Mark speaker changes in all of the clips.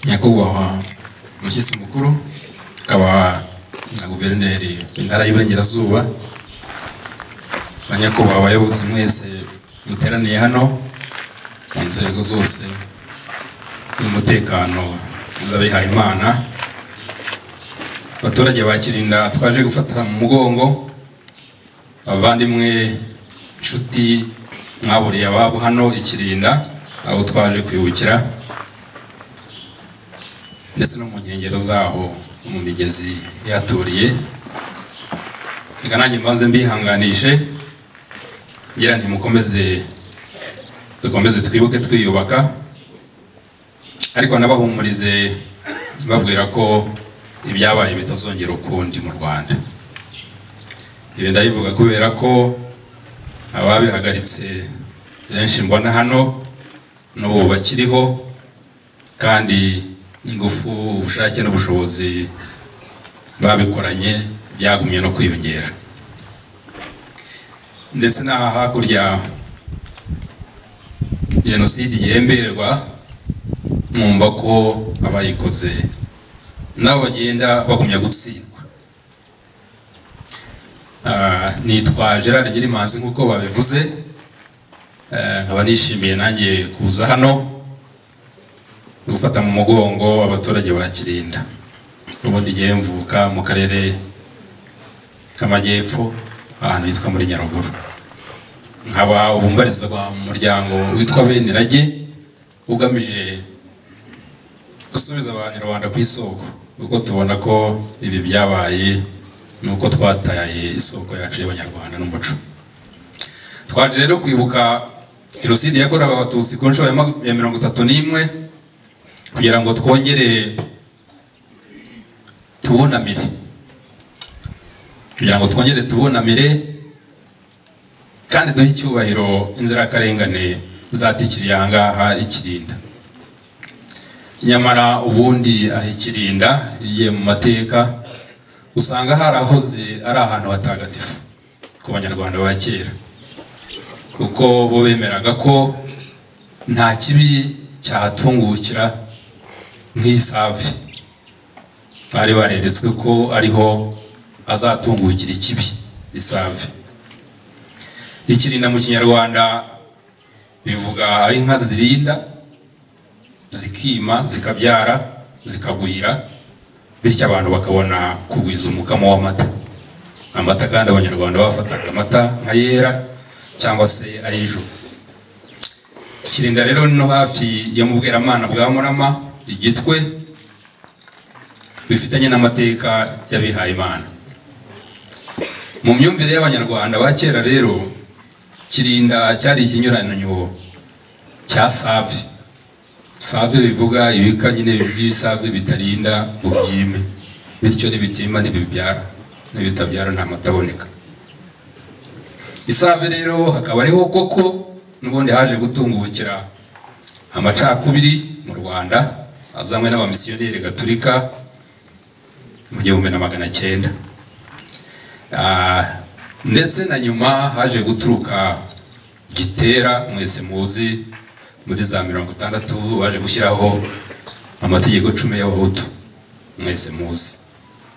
Speaker 1: nyakubahwa umushyitsi mukuru akaba na guverineri w'intara y'Iburengerazuba, banyakubahwa abayobozi mwese muteraniye hano mu nzego zose z'umutekano z'abihaye Imana, abaturage ba Kirinda twaje gufata mu mugongo, abavandimwe inshuti mwaburiye ababo hano ikirinda aho twaje kwibukira, ndetse no mu nkengero zaho mu migezi yaturiye. Nanjye mbanze mbihanganishe ngira nti dukomeze twibuke twiyubaka, ariko nabahumurize babwira ko ibyabaye bitazongera ukundi mu Rwanda. Ibi ndabivuga kubera ko ababihagaritse benshi mbona hano n'ubu bakiriho, kandi ingufu, ubushake n'ubushobozi babikoranye byagumye no kwiyongera. Ndetse n'aha hakurya jenoside yemberwa, mwumva ko abayikoze nabo bagenda bagumya gutsindwa. Nitwa Gerard Ngirimanzi nk'uko babivuze, nkaba nishimiye nanjye kuza hano gufata mu mugongo abaturage ba Kirinda. Ubundi ngiye mvuka mu karere k'Amajyepfo ahantu hitwa muri Nyaruguru, nkaba ubumbarizwa mu muryango witwa Benirage ugamije gusubiza Abanyarwanda ku isoko, kuko tubona ko ibi byabaye nuko twataye isoko yacu y'Abanyarwanda n'umuco. Twaje rero kwibuka jenoside yakorewe Abatutsi ku nshuro ya 31 kugira ngo twongere tubunamire, kandi duhe icyubahiro inzirakarengane zatikiriye ahangaha ikirinda. Nyamara ubundi aho ikirinda igiye mu mateka usanga harahoze ari ahantu hatagatifu ku Banyarwanda ba kera, kuko bo bemeraga ko nta kibi cyahatungukira nk'isave. Bari bareretswe ko ariho azatungukira ikibi, isave. Ikirinda mu Kinyarwanda bivuga aho inka zirinda, zikima, zikabyara, zikagwira, bityo abantu bakabona kugwiza umukamo w'amata. Amata kandi Abanyarwanda bafataga amata nka yera cyangwa se ari ijuru. Kirinda rero no hafi ya Mubweramana bwa Murama, Igitwe, bifitanye n'amateka y'abihaye Imana. Mu myumvire y'Abanyarwanda ba kera rero, Kirinda cyari ikinyuranyo cya save. Save bivuga ibika nyine by'isave bitarinda ngo byime, bityo nibitima nibitabyara nta mata aboneka. Isave rero hakaba ariho koko n'ubundi haje gutungukira amacakubiri mu Rwanda azanywe n'abamisiyoneri Gatolika mu 1900, ndetse na nyuma haje guturuka Gitera, mwese muzi, muri za 60 baje gushyiraho amategeko 10 y'Abahutu, mwese muzi,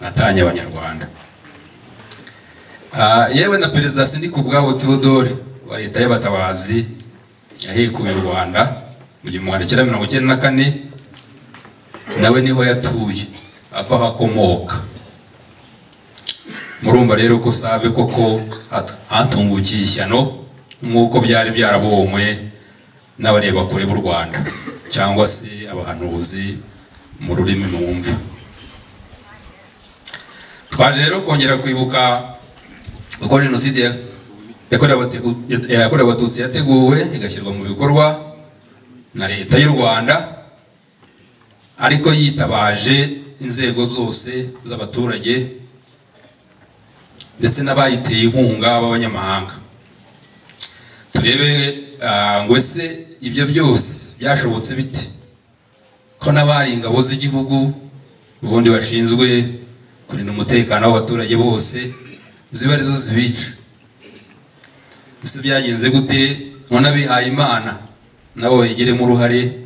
Speaker 1: atanye Abanyarwanda. Yewe na Perezida Sindikubwabo Theodore wa leta y'abatabazi yahekuye u Rwanda mu 1994, nawe niho yatuye ava hakomoka. Murumva rero ko save koko hatungukiye ishyano nk'uko byari byarabonywe n'abareba kure b'u Rwanda cyangwa se abahanuzi mu rurimi mwumva. Twaje rero kongera kwibuka uko jenoside yakorewe Abatutsi yateguwe igashyirwa mu bikorwa na leta y'u Rwanda, ariko yitabaje inzego zose z'abaturage ndetse n'abayiteye inkunga b'abanyamahanga. Turebe ngo ese ibyo byose byashobotse bite, ko n'abari ingabo z'igihugu ubundi bashinzwe kurinda umutekano w'abaturage bose ziba arizo zibica. Ese byagenze gute ngo n'abihaye Imana nabo bagiremo uruhare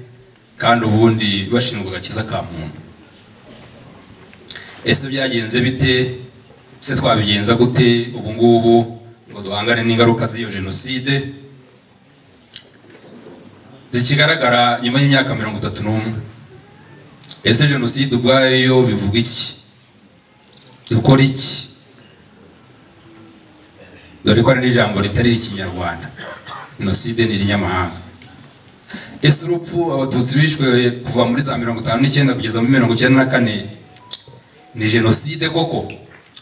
Speaker 1: kandi ubundi bashinzwe agakiza ka muntu. Ese byagenze bite? Se twabigenza gute ubu ngubu ngo duhangane n'ingaruka z'iyo jenoside zikigaragara nyuma y'imyaka 31? Ese jenoside ubwayo bivuga iki? Dukora iki? Dore ko ari ijambo ritari ikinyarwanda, jenoside ni irinyamahanga. Ese urupfu abatutsi bishwe kuva muri za 59 kugeza muri 94 ni jenoside koko?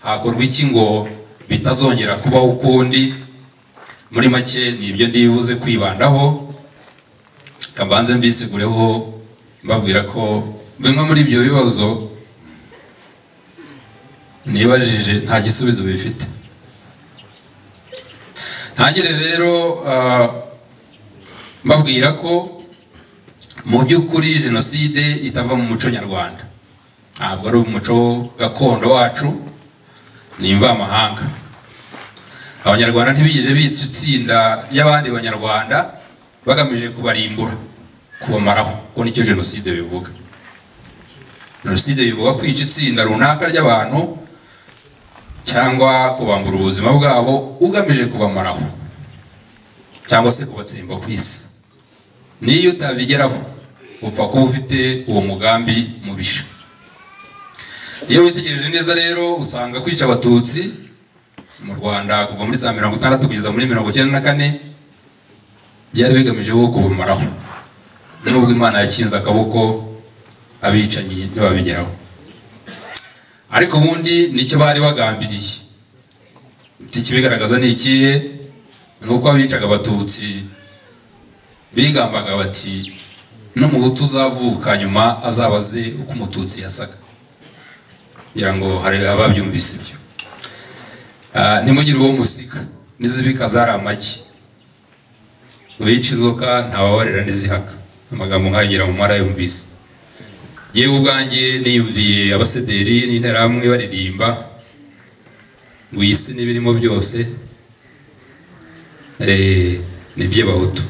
Speaker 1: Hakorwa iki ngo bitazongera kubaho ukundi? Muri make ni ibyo ndibuze kwibandaho, kabanze mbisigureho mbabwira ko bimwe muri ibyo bibazo nibajije nta gisubizo bifite. Ntangire rero mbabwira ko mu by'ukuri jenoside itava mu muco nyarwanda, ntabwo ari umuco gakondo wacu, ni imvamahanga. Abanyarwanda ntibigeze bitsa itsinda ry'abandi banyarwanda bagamije kubarimbura, kubamaraho, kuko nicyo jenoside bivuga. Jenoside bivuga kwica itsinda runaka ry'abantu cyangwa kubambura ubuzima bwabo ugamije kubamaraho cyangwa se kubatsimba ku isi. Niyo utabigeraho upfa kuba ufite uwo mugambi mubisha. Iyo witegereje neza rero usanga kwica abatutsi mu Rwanda kuva muri za 60 kugeza muri 94 byari bigamije kubamaraho, nubwo Imana yakinze akaboko abicanyi ntibabigeraho. Ariko ubundi nicyo bari bagambiriye. Ikibigaragaza ni ikihe? Nuko abicaga abatutsi bigambaga bati n'umuhutu uzavuka nyuma azabaze uko umututsi yasaga. Ngira ngo hari ababyumvise ibyo. Ntimugire uwo musika, nizibika zari amagi. Wica inzoka ntawabarira n'izihaka. Amagambo nkagira mu mara yumvise. Yewe ubwanjye niyumviye abasederi n'interahamwe baririmba ngo isi n'ibirimo byose ni by'abahutu.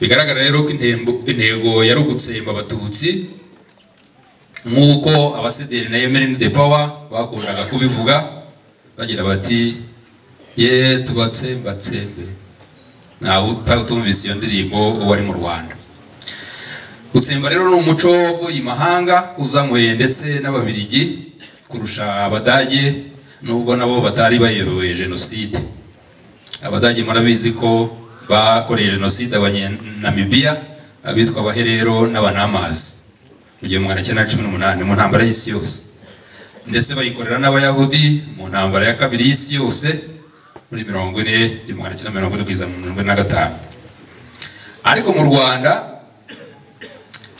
Speaker 1: Bigaragara rero ko intego yari ugutsemba abatutsi, nk'uko abasederi na Emery de Power bakundaga kubivuga, bagira bati ye tubatsembatsembe. Ntawe utumvise iyo ndirimbo uwo ari mu Rwanda. Gutsemba rero ni umuco uvuye imahanga uzanywe ndetse n'Ababiligi kurusha Abadage, nubwo nabo batari bayoboye jenoside. Abadage murabizi ko bakoreye jenoside Abanyanamibia, abitwa Abaherero n'Abanamazi mu 1918 mu ntambara y'isi yose, ndetse bayikorera n'Abayahudi mu ntambara ya kabiri y'isi yose muri 1940 kugeza mu 1945. Ariko mu Rwanda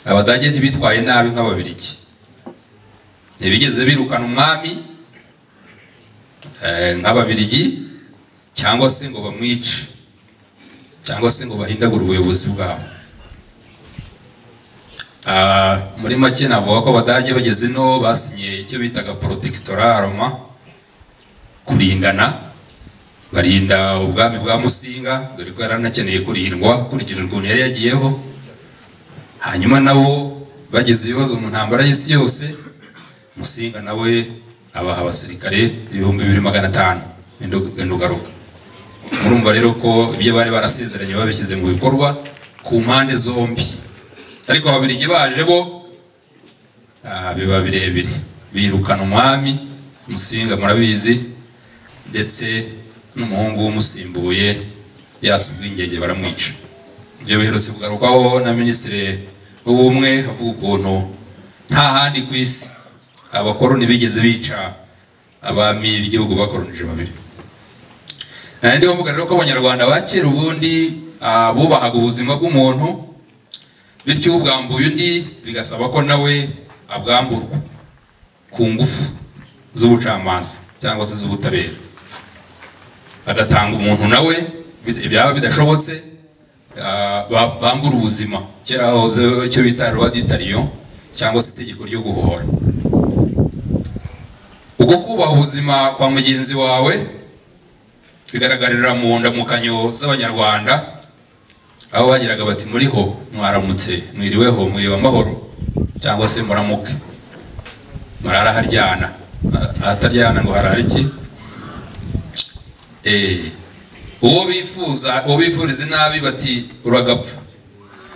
Speaker 1: Abadage ntibitwaye nabi nk'Ababiligi. Ntibigeze birukana umwami nk'Ababiligi cyangwa se ngo bamwice cyangwa se ngo bahindagure ubuyobozi bwabo. Muri make navuga ko Abadage bageze no basinye icyo bitaga protectorat Roma, kurindana, barinda ubwami bwa Musinga, dore ko yaranakeneye kurindwa kurikije ukuntu yari yagiyeho. Hanyuma nabo bagize ibibazo mu ntambara y'isi yose, Musinga nawe abaha abasirikare 2500 indugaruka. Murumva rero ko ibyo bari barasezeranye babishyize mu bikorwa ku mpande zombi. Ariko Ababiligi baje bo biba birebire, birukana umwami Musinga murabizi, ndetse n'umuhungu w'umusimbuye yatse ubwingenge baramwica. Ibyo biherutse kugarukwaho na Minisitiri w'Ubumwe avuga ukuntu nta handi ku isi abakoroni bigeze bica abami b'igihugu bakoronije babiri. Nandi bavuga rero ko Abanyarwanda bakera ubundi bubahaga ubuzima bw'umuntu, bityo ubwambuye undi bigasaba ko nawe abwamburwa ku ngufu z'ubucamanza cyangwa se z'ubutabera, agatanga umuntu nawe byaba bidashobotse bambura ubuzima. Kera hoze icyo bita loi du talion cyangwa se itegeko ryo guhora. Uko kubaha ubuzima kwa mugenzi wawe bigaragarira mu ndamukanyo z'Abanyarwanda aho bagiraga bati muriho mwaramutse mwiriweho mwiriwe amahoro cyangwa se muramuke marara haryana ataryana ngo harare iki uwo bifuriza nabi bati uragapfa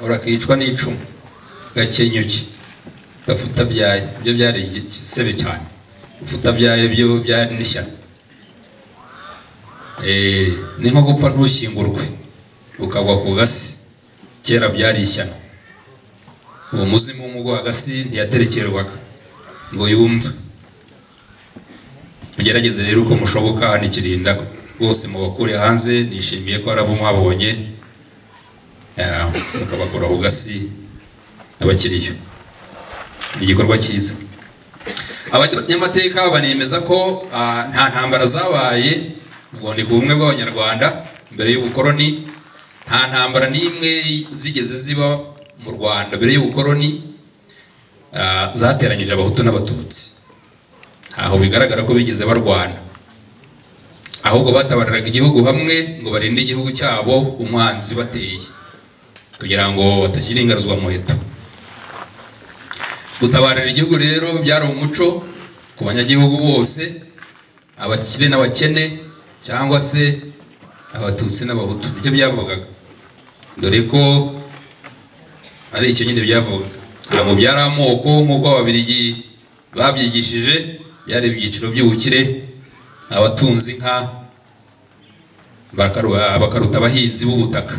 Speaker 1: urakicwa n'icumu gakenyuki gafuta byaye byo byari igisebe cyane ufuta byaye byo byari n'ishyano ni nko gupfa ntushyingurwe ukagwa ku gasi kera byari ishyano uwo muzimu w'umugwa gasi ntiyaterekerwaga ngo yumve mugerageze rero uko mushoboka hanikirinda bose mu bakure hanze nishimiye ko arabo mwabonye mukabakora ku gasi n'abakiriyo igikorwa cyiza abanyamateka banemeza ko nta ntambara zabaye ubwo ni ku bumwe bw'abanyarwanda mbere y'ubukoroni nta ntambara n'imwe zigeze ziba mu Rwanda mbere y'ubukoroni zateranyije abahutu n'abatutsi aho bigaragara ko bigeze barwana ahubwo batabariraga igihugu hamwe ngo barinde igihugu cyabo umwanzi bateye kugira ngo batashyira ingaruzwa muheto gutabarira igihugu rero byari umuco ku banyagihugu bose abakire n'abakene cyangwa se abatutsi n'abahutu icyo byavugaga dore ko ari icyo nyine byavuga ntabwo byari amoko nk'uko ababiligi babyigishije byari ibyiciro by'ubukire abatunzi inka bakaruta abahinzi b'ubutaka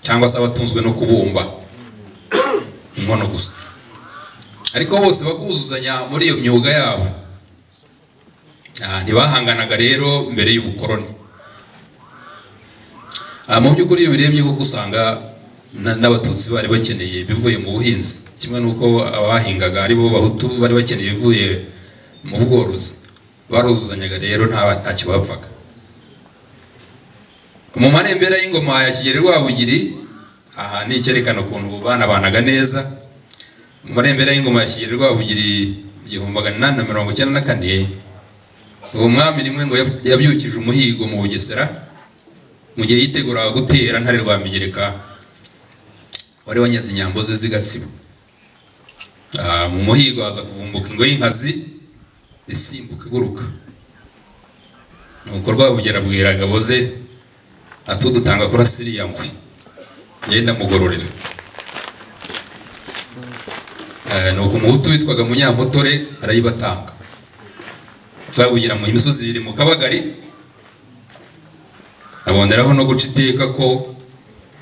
Speaker 1: cyangwa se abatunzwe no kubumba inkono gusa ariko bose bakuzuzanya muri iyo myuga yabo ntibahanganaga rero mbere y'ubukoroni mu by'ukuri iyo birebye kuko usanga n'abatutsi bari bakeneye bivuye mu buhinzi kimwe n'uko abahingaga ari bo bahutu bari bakeneye bivuye mu bworozi baruzuzanyaga rero nta kibapfaga mu marembera y'ingoma ya Kigeli Rwabugiri aha ni icyerekana ukuntu banabanaga neza mu marembera y'ingoma ya Kigeli Rwabugiri 1894 uwo mwami rimwe ngo yabyukije umuhigo mu Bugesera mu gihe yitegura gutera Ntare Rwamigereka wari wanyaze inyambo ze z'Igatsibo mu muhigo aza kuvumbuka ingo y'inkazi isimbuka iguruka nuko Rwabugiri abwira ingabo ze atudutanga kurasiri yangwe yenda mugororera nuko umuhutu witwaga Munyamutore arayibatanga Rwabugira mu imisozi iri mu Kabagari aboneraho no guca iteka ko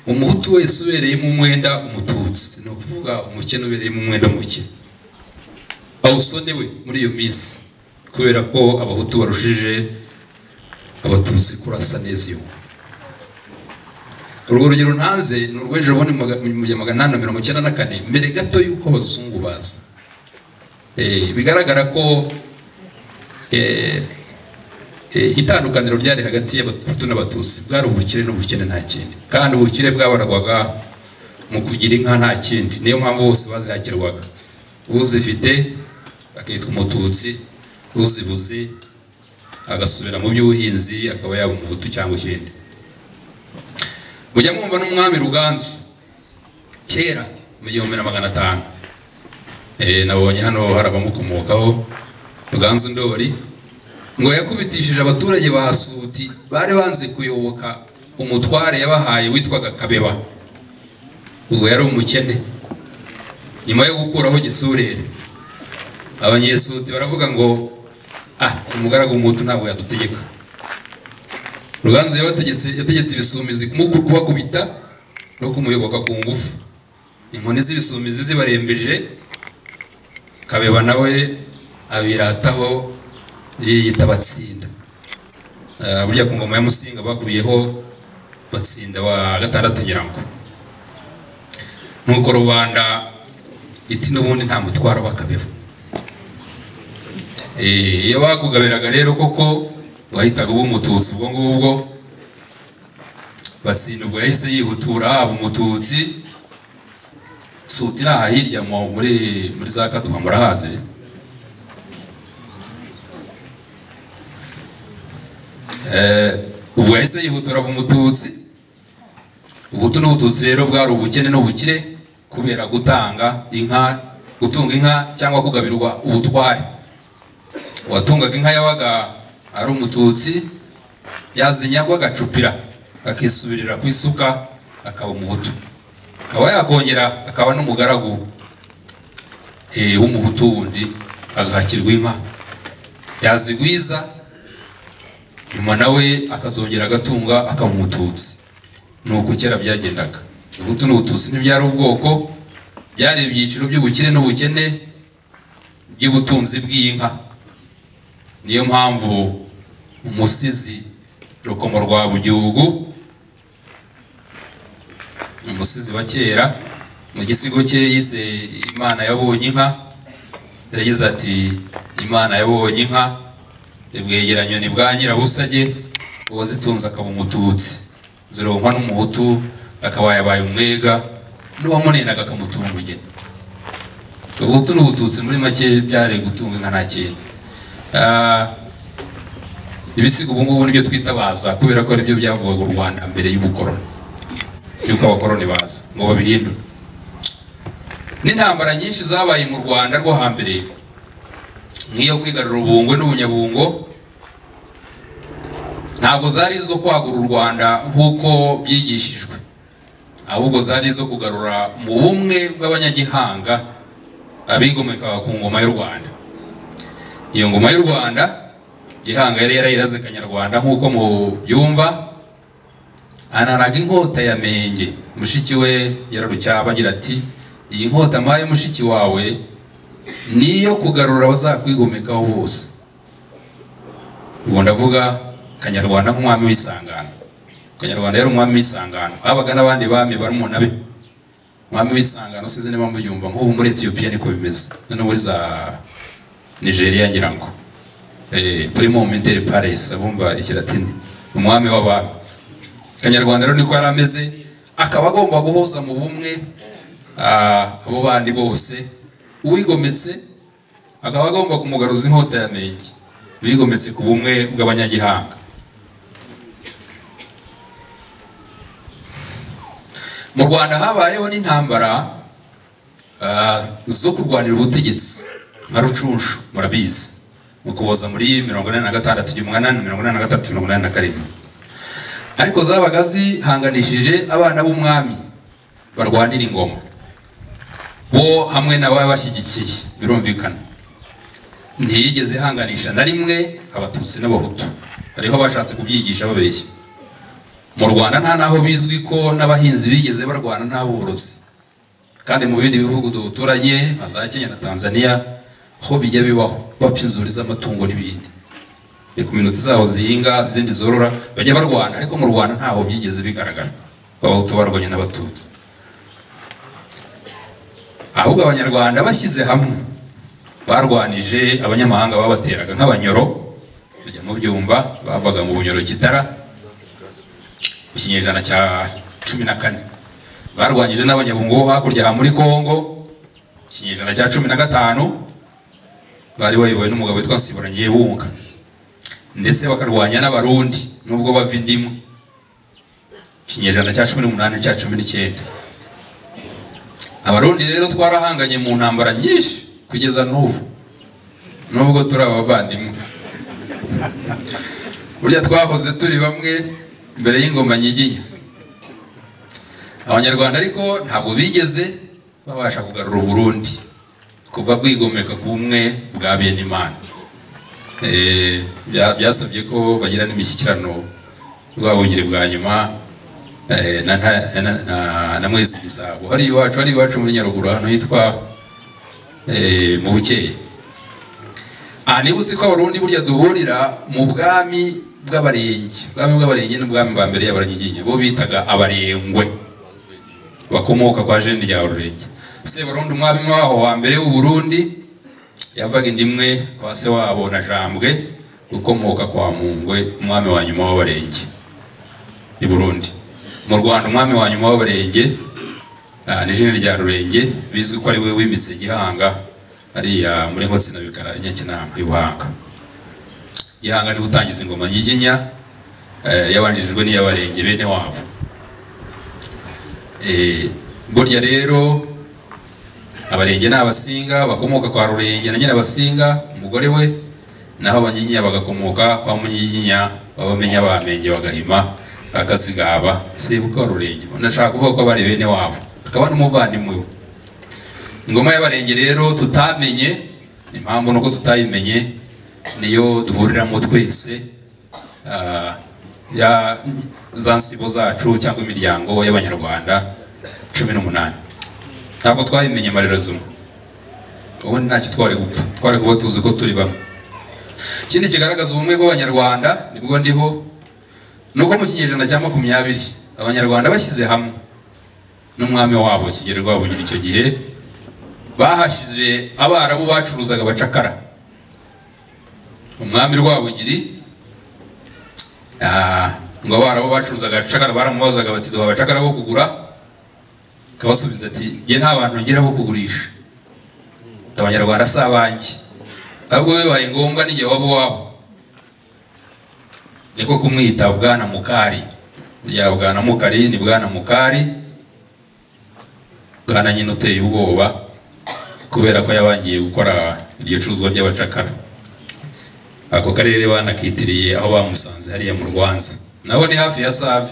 Speaker 1: umuhutu wese ubereyemo umwenda umututsi no kuvuga umukene ubereyemo umwenda muke awusonewe muri iyo minsi kubera ko abahutu barushije abatutsi kurasa neza iyo urwo rugero ntanze ni urwejo bone mu 1894 mbere gato yuko abazungu baza bigaragara ko itandukaniro ryari hagati y'abahutu n'abatutsi bwari ubukire n'ubukene nta kindi kandi ubukire bwabaragwaga mu kugira inka nta kindi niyo mpamvu bose bazihakirwaga uzifite akitwa umututsi uzibuze agasubira mu by'ubuhinzi akaba yaba umuhutu cyangwa ikindi mujya mwumva n'umwami Ruganzu kera mu 1500 nabonye hano harabamukomokaho Ruganzu Ndori ngo yakubitishije abaturage ba Suti bari banze kuyoboka umutware yabahaye witwaga Kabeba ubwo yari umukene nyuma yo gukuraho Gisurere abanyesuti baravuga ngo umugaragu w'umuhutu ntabwo yadutegeka Ruganzu yategetse ibisumizi kubakubita no kumuyoboka ku ngufu inkoni z'ibisumizi zibarembeje Kabeba nawe abirataho yiyita Batsinda burya ku ngoma ya Musinga bakubiyeho Batsinda wa gatandatu nyirango nuko rubanda iti n'ubundi nta mutwaro bakabeba iyo bakugabiraga rero koko wahitaga umututsi ubwo ngubwo Batsinda ubwo yahise yihutura umututsi Suti naha hirya muri za Kaduha murahaze ubwo yahise yihutura umututsi Ubutu n'ubututsi rero bwari ubukene n'ubukire kubera gutunga inka cyangwa kugabirwa ubutware. Uwatungaga inka yabaga ari umututsi, yazinyagwa agacupira akisubirira ku isuka akaba umuhutu, akaba yakongera akaba n'umugaragu w'umuhutu wundi agahakirwa inka, yazigwiza nyuma nawe akazongera agatunga akaba umututsi. Nuko kera byagendaga. Ubutu n'ubututsi ntibyari ubwoko, byari ibyiciro by'ubukire n'ubukene by'ubutunzi bw'inka. Niyo mpamvu umusizi Rukomo rwa Bugihugu, umusizi wa kera, mu gisigo cye yise Imana yabonye inka, yagize ati Imana yabonye inka ibwegeranyoni bwa Nyirabusage, uwazitunze akaba umututsi, zironkwa n'umuhutu akaba yabaye umwega, n'uwamunenaga akamutunga umugeni. Ubutu n'ubututsi muri make byari gutunga inka nta kintu. Ibisigo ubu ngubu nibyo twitabaza kubera ko aribyo byavugaga u Rwanda mbere y'ubukoroni, yuko abakoroni baza ngo babihindure. N'intambara nyinshi zabaye mu Rwanda rwo hambere, nk'iyo kwigarura Ubungwe n'Ubunyabungo, ntabwo zari izo kwagura u Rwanda nk'uko byigishijwe, ahubwo zari izo kugarura mu bumwe bw'abanyagihanga abigomekaga ku ngoma y'u Rwanda. Iyo ngoma y'u Rwanda Gihanga yari yarayiraze Kanyarwanda nk'uko mu byumva, anaraga inkota ya Menge. Mushiki we Nyirarucyaba agira ati iyi nkota mpaye mushiki wawe niyo kugarura abazakwigomekaho bose. Ubwo ndavuga Kanyarwanda nk'umwami w'isangano. Kanyarwanda yari umwami w'isangano, habaga n'abandi bami barumuna be. Umwami w'isangano size niba mbyumva nk'ubu muri Ethiopia niko bimeze, no muri za Nigeria ngirango. Primo Mentere Paris abumva ikilatini, umwami w'abami. Kanyarwanda rero niko yari ameze, akaba agomba guhoza mu bumwe abo bandi bose. Uwigometse akaba agomba kumugaruza inkota ya Menge, bigometse ku bumwe bw'abanyagihanga. Mu Rwanda habayeho n'intambara zo kurwanira ubutegetsi nka Rucunshu, murabizi, mu Kuboza muri 1986, 1987. Ariko zabaga zihanganishije abana b'umwami barwanira ingoma, bo hamwe n'abaye bashyigikiye, birumvikana. Ntiyigeze ihanganisha na rimwe Abatutsi n'Abahutu, hariho bashatse kubyigisha babeshya. Mu Rwanda nta naho bizwi ko n'abahinzi bigeze barwana nta borozi, kandi mu bindi bihugu duturanye nka za Kenya na Tanzania ho bijya bibaho, bapfa inzuri z'amatungo n'ibindi, ku minota zabo zihinga izindi zorora bajya barwana. Ariko mu Rwanda ntaho byigeze bigaragara Abahutu barwanye n'Abatutsi. Ahubwo Abanyarwanda bashyize hamwe barwanije abanyamahanga babateraga nk'Abanyoro, bajya mu byumba, bavaga mu Bunyoro Kitara mu kinyejana cya 14. Barwanyije n'Abanyabungo hakurya muri Kongo kinyejana cya 15, bari bayobowe n'umugabo witwa Nsiburanye Bunga. Ndetse bakarwanya n'Abarundi nubwo bava indimu kinyejana cya 18 cya 19. Abarundi rero twarahanganye mu ntambara nyinshi kugeza n'ubu, nubwo turi abavandimwe. Burya twahoze turi bamwe mbere y'ingoma Nyiginya. Abanyarwanda ariko ntabwo bigeze babasha kugarura Burundi kuva bwigomeka ku bumwe bwa Benimana. Byasabye ko bagira n'imishyikirano rwabugire bwa nyuma na Mwezi Gisabo. Hari iwacu muri Nyaruguru hano hitwa mu Bukeye. Nibutse ko Abarundi burya duhurira mu bwami bw'Abarenge. Ubwami bw'Abarenge n'ubwami bwa mbere y'Abaranyiginya, bo bitaga Abarengwe, bakomoka kwa Jendi rya Rurenge. Sebarundi umwami waho wa mbere w'u Burundi yavaga indimwe kwa se wabo na Jambwe, ukomoka kwa Mungwe, umwami wa nyuma w'Abarenge i Burundi. Mu Rwanda umwami wa nyuma w'Abarenge ni Jendi rya Rurenge, bizwi ko ari we wimitse Gihanga ariya muri Nkotsi na Bikara Nyakinama y'Ubuhanga. Gihanga ni gutangiza ingoma Nyiginya yabanjirijwe n'iy'Abarenge bene wabo. burya rero abarenge n'abasinga bakomoka kwa Rurenge na Nyirabasinga umugore we, naho abanyiginya bagakomoka kwa Munyiginya babamenya bamenye bagahima akazigaba sebuka wa Rurenge. Ndashaka kuvuga ko bari bene wabo akaba n'umuvandimwe. Ingoma y'abarenge rero tutamenye, impamvu nuko tutayimenye niyo duhuriramo twese ya zansibo zacu cyangwa imiryango y'abanyarwanda 18. Ntabwo twayimenye amarerezo, ubundi ntacyo twari gupfa, twari kuba tuzi ko turi bamwe. Ikindi kigaragaza ubumwe bw'abanyarwanda nibwo ndiho nuko mu kinyejana cya 20 abanyarwanda bashyize hamwe n'umwami wabo Kigeli Rwabugiri icyo gihe bahashije abarabu bacuruzaga abacakara. Umwami Rwabugiri ngo abarabu bacuruzaga abacakara baramubazaga bati duha abacakara bo kugura, kabasubiza ati ye nta bantu ngira bo kugurisha, abanyarwanda si abanjye, ahubwo bibaye ngombwa n'igihe wabo wabo. Niko kumwita Bwana Mukari. Ya Bwana Mukari ni Bwana Mukari, Bwana nyine uteye ubwoba kubera ko yabangiye gukora iryo cuzwa ry'abacakara. Ako karere banakitiriye aho bamusanze hariya mu Rwanza, nabo ni hafi ya Save.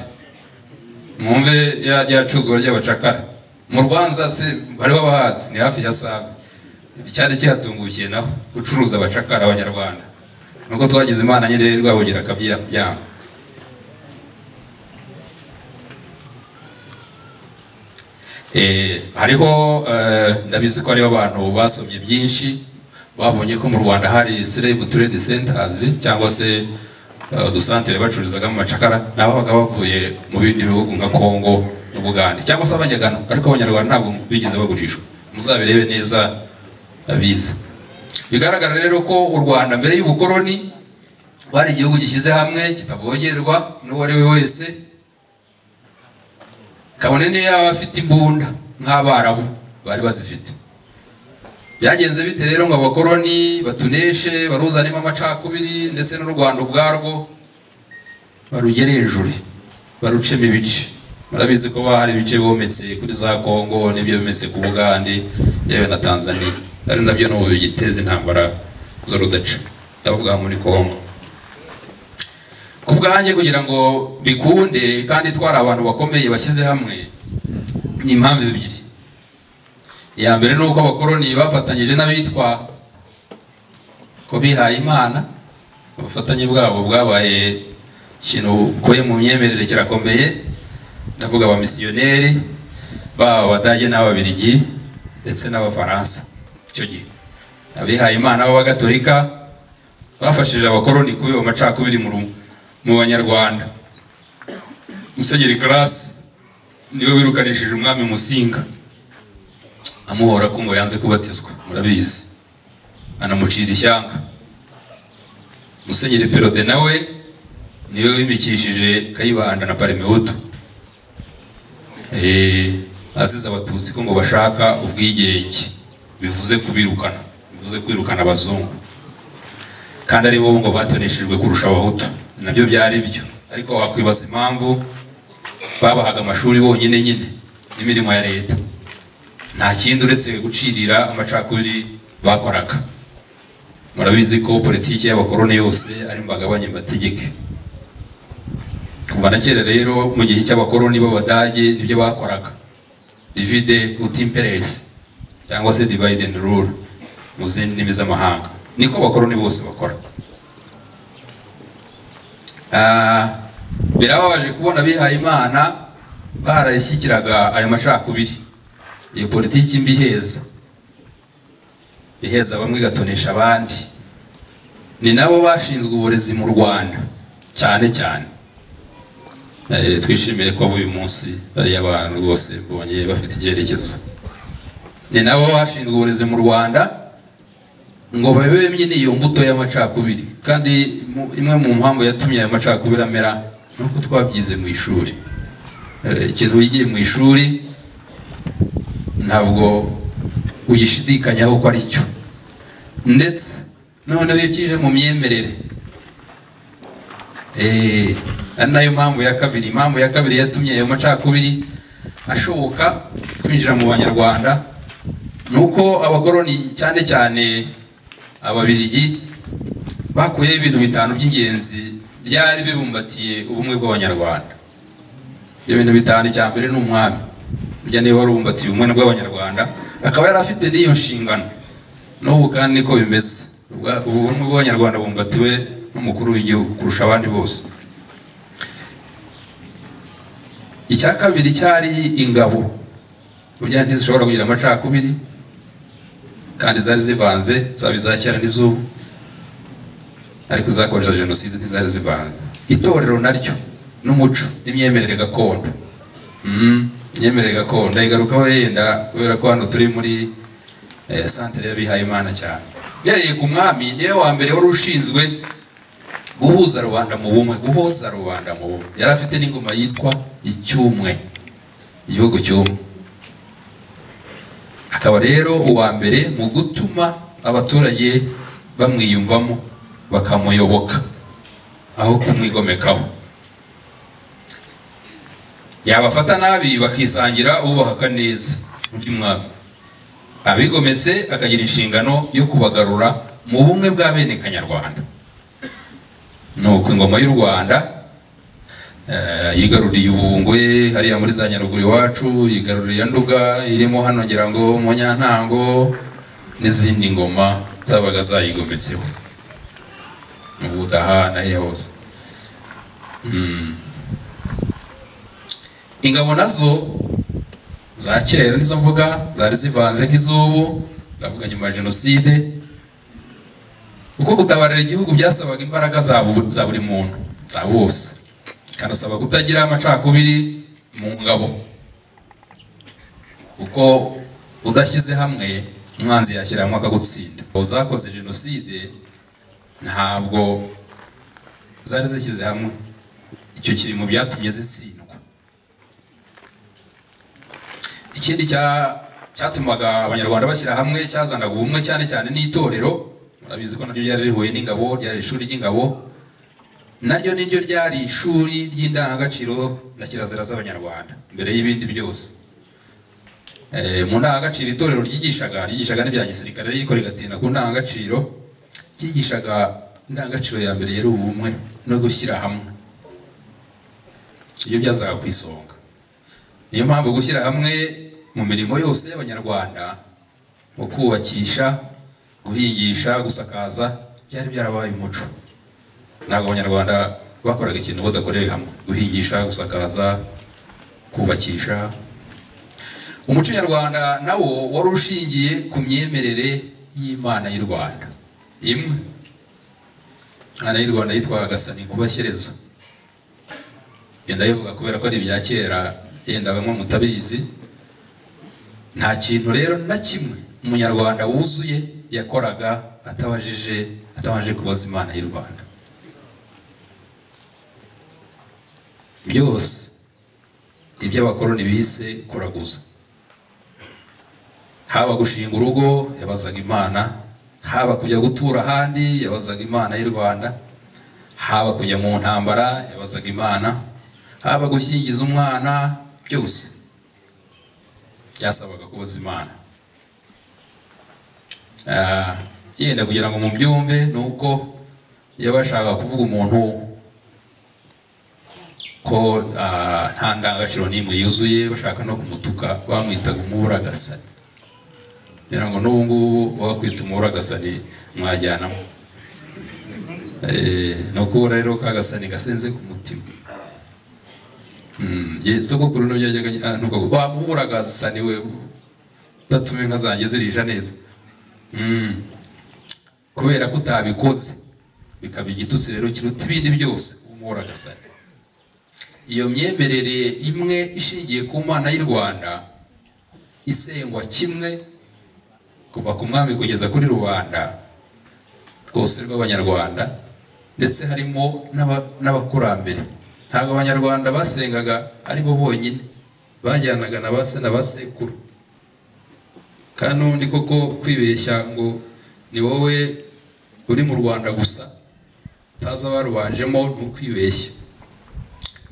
Speaker 1: Mwumve ya cuzwa ry'abacakara mu Rwanza se bari babahazi, ni hafi ya Save. Cyane cyatungukiye naho gucuruza abacakara abanyarwanda, nuko twagize Imana nyine Rwabugira akabya byanga. Hariho ndabizi ko ariho abantu basomye byinshi babonye ko mu Rwanda hari slave trade centers cyangwa se udusantere bacururizagamo amacakara, n'ababaga bavuye mu bindi bihugu nka Kongo n'Ubugande cyangwa se abanyagano, ariko abanyarwanda ntabwo bigeze bagurishwa. Muzabirebe neza abiza. Bigaragara rero ko u Rwanda mbere y'ubukoroni bari igihugu gishyize hamwe kitavogerwa n'uwo ari we wese, kabone niyo yaba afite imbunda nk'abarabu bari bazifite. Byagenze bite rero ngo abakoroni batuneshe baruzanemo amacakubiri ndetse n'u Rwanda ubwarwo barugerejure barucemo ibice? Murabizi ko bahari ibice bometse kuri za Kongo n'ibyo bimetse ku Bugande yewe na Tanzania, ari nabyo no bigiteza intambara zo rudaca, ndavuga muri Kongo. Kubwanjye kugira ngo bikunde kandi twari abantu bakomeye bashyize hamwe ni impamvu ebyiri. Ya mbere nuko abakoroni bafatanyije n'abitwa ko bihaye Imana, ubufatanye bwabo bwabaye ikintu koye mu myemerere kirakomeye. Ndavuga abamisiyoneri b'Abadage n'Ababiligi ndetse n'Abafaransa. Icyo gihe abihaye Imana b'Abagatolika bafashije abakoroni kubiba amacakubiri mu Banyarwanda. Musenyeri Classe niwe wirukanishije umwami Musinga amuhora ko ngo yanze kubatizwa, murabizi, anamucira ishyanga. Musenyeri Perode nawe niwe wimikishije Kayibanda na Parmehutu aziza Abatutsi ko ngo bashaka ubwigenge, bivuze kubirukana, bivuze kwirukana abazungu, kandi ari bo ngo batoneshejwe kurusha Abahutu. Nabyo byari byo, ariko wakwibaza impamvu babahaga amashuri bonyine nyine n'imirimo ya leta, nta kindi uretse gucirira amacakubiri bakoraga. Murabizi ko politiki y'abakoroni yose ari mbagabanye mbategeke. Kuva na kera rero mu gihe cy'abakoroni b'Abadage nibyo bakoraga, divide ut imperium cyangwa se divide and rule mu zindi ndimi z'amahanga, niko abakoroni bose bakora. Birababaje kubona bihaye Imana barayishyikiraga ayo macakubiri, iyo politiki mbi iheza bamwe igatonesha abandi. Ni nabo bashinzwe uburezi mu Rwanda cyane cyane. Twishimire ko uyu munsi bari abantu rwose bonye bafite icyerekezo. Ni nabo bashinzwe uburezi mu Rwanda ngo babemye n'iyo mbuto y'amacakubiri, kandi imwe mu mpamvu yatumye ayo macakubiri amera nuko twabyize mu ishuri. Ikintu wigiye mu ishuri ntabwo ugishidikanyaho ko ari cyo, ndetse noneho iyo kije mu myemerere ari nayo mpamvu ya kabiri. Impamvu ya kabiri yatumye ayo macakubiri ashoboka kwinjira mu banyarwanda nuko abakoroni cyane cyane ababiligi bakuye ibintu bitanu by'ingenzi byari bibumbatiye ubumwe bw'abanyarwanda. Ibyo bintu bitanu, cya mbere ni umwami, burya niwe warubumbatiye ubumwe bw'abanyarwanda, akaba yari afite n'iyo nshingano. N'ubu kandi niko bimeze, ubumwe bw'abanyarwanda bumbatiwe n'umukuru w'igihugu kurusha abandi bose. Icya kabiri cyari ingabo, burya ntizishobora kugira amacakubiri kandi zari zivanze, zaba iza kera n'iz'ubu, ariko zakoresha jenoside ntizari zivanze. Itorero naryo n'umuco n'imyemerere gakondo, imyemerere gakondo igarukaho yenda kubera ko hano turi muri santere y'abihaye Imana cyane. Yareye ku mwami niwe wa mbere wari ushinzwe guhuza rubanda mu bumwe, guhoza rubanda mu bumwe. Yari afite n'ingoma yitwa icyumwe, igihugu cyumwe. Akaba rero uwa mbere mu gutuma abaturage bamwiyumvamo bakamuyoboka aho kumwigomekaho. Yabafata nabi bakisangira ubahaka neza undi mwami, abigometse akagira inshingano yo kubagarura mu bumwe bwa bene Kanyarwanda. Nuko ingoma y'u Rwanda yigaruriye Ubungwe hariya muri za Nyaruguru iwacu, yigaruriye Nduga irimo hano ngira ngo mu Nyantango, n'izindi ngoma zabaga zayigometseho mu Budaha na hose. Ingabo nazo za kera nizo mvuga zari zivanze nk'iz'ubu, ndavuga nyuma ya jenoside, kuko gutabarira igihugu byasabaga imbaraga za buri muntu, za bose, kanasaba kutagira amacakubiri mu ngabo, kuko udashyize hamwe umwanzi yashyira hamwe akagutsinda. Zakoze jenoside ntabwo zari zishyize hamwe, icyo kiri mu byatumye zitsindwa. Ikindi cyatumaga abanyarwanda bashyira hamwe, cyazanaga ubumwe cyane cyane n'itorero. Murabizi ko naryo ryari rihuye n'ingabo, ryari ishuri ry'ingabo, naryo niryo ryari ishuri ry'indangagaciro na kirazira z'abanyarwanda mbere y'ibindi byose. Mu ndangagaciro itorero ryigishaga n'ibya gisirikare, ariko rigatinda ku ndangagaciro. Ryigishaga indangagaciro ya mbere yari ubumwe no gushyira hamwe, iyo byazaga ku isonga. Niyo mpamvu gushyira hamwe mu mirimo yose y'abanyarwanda, mu kubakisha, guhingisha, gusakaza, byari byarabaye umuco. Ntabwo abanyarwanda bakoraga ikintu badakoreye hamwe, guhingisha, gusakaza, kubakisha. Umuco nyarwanda nawo wari ushingiye ku myemerere y'Imana y'u Rwanda imwe. Imana y'u Rwanda yitwaga Gasani Nkubashyerezo. Yenda yivuga kubera ko ari ibya kera, yenda bamwe mutabizi. Nta kintu rero na kimwe umunyarwanda wuzuye yakoraga atabanje kubaza Imana y'u Rwanda. Byose ibyo abakoroni bise kuraguza, haba gushinga urugo yabazaga Imana, haba kujya gutura ahandi yabazaga Imana y'u Rwanda, haba kujya mu ntambara yabazaga Imana, haba gushyingiza umwana, byose byasabaga kubaza Imana. Yenda kugira ngo mubyumve nuko iyo bashaka kuvuga umuntu ko nta ndangagaciro n'imwe yuzuye, bashaka no kumutuka, bamwitaga umuburagasani. Ngira ngo n'ubu ngubu wakwita umuburagasani mwajyanamo. Nuko rero kagasani gasenze ku mutima. Sogokuru no yajyaga nuko wamuburagasani we utatume inka zanjye zirisha neza. Kubera ko utabikoze bikaba igitutsi rero kiruta ibindi byose, umuburagasani. Iyo myemerere imwe ishingiye ku Mana y'u Rwanda isengwa kimwe kuva ku mwami kugeza kuri rubanda rwose rw'abanyarwanda, ndetse harimo n'abakurambere. Ntabwo abanyarwanda basengaga ari bo bonyine, bajyanaga na base na basekuru. Kandi undi koko kwibeshya ngo ni wowe uri mu Rwanda gusa utaza barubanjemo, n'ukwibeshya.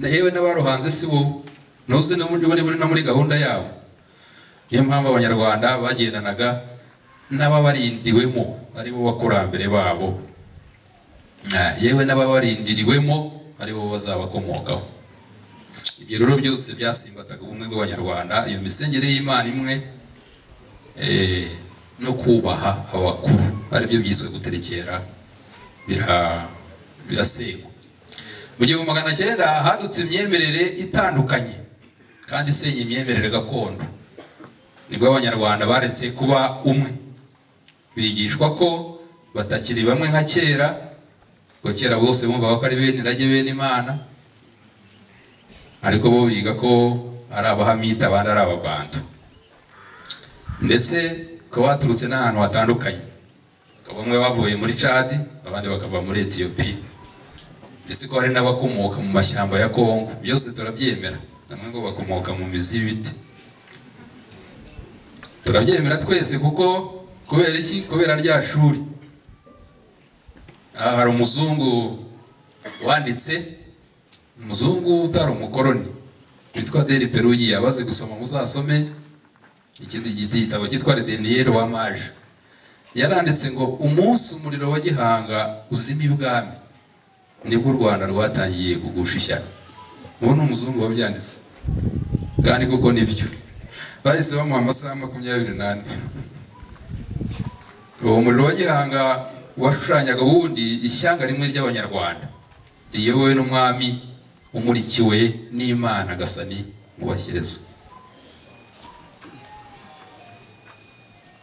Speaker 1: Na yewe n'abaruhanze si wowe, ntuzi no muri gahunda yabo. Niyo mpamvu abanyarwanda bagendanaga n'ababarindiwemo ari bo bakurambere babo, yewe n'ababarindiriwemo ari bo bazabakomokaho. Ibyo rero byose byasimbataga ubumwe bw'abanyarwanda, iyo misengere y'Imana imwe no kubaha abakuru ari byo byiswe guterekera birasenywa. Mu 1900 hadutse imyemerere itandukanye kandi isenya imyemerere gakondo. Nibwo abanyarwanda baretse kuba umwe, bigishwa ko batakiri bamwe nka kera, ko kera bose bumvaga ko ari Benirage bene Imana, ariko bo biga ko ari Abahamita abandi ari Ababantu, ndetse ko baturutse n'ahantu hatandukanye. Bamwe bavuye muri Chad, abandi bakava muri Ethiopia, ese ko hari n'abakomoka mu mashyamba ya Kongo. Byose turabyemera, namwe ngo bakomoka mu mizi y'ibiti, turabyemera twese. Kuko kubera iki? Kubera rya shuri. Hari umuzungu wanditse, umuzungu utari umukoroni, witwa Deli Perugi, abaze gusoma muzasome ikindi gitabo cyitwa Le Dernier wa Mage. Yaranditse ngo umunsi umuriro wa Gihanga uzima ibwami nibwo u Rwanda rwatangiye kugusha ishyano. Uwo ni umuzungu wabyanditse, kandi kuko nibyo bahise bamuha amasaha 28. Uwo muriro wa Gihanga washushanyaga ubundi ishyanga rimwe ry'abanyarwanda riyobowe n'umwami umurikiwe n'Imana Gasani Mubashyirezo.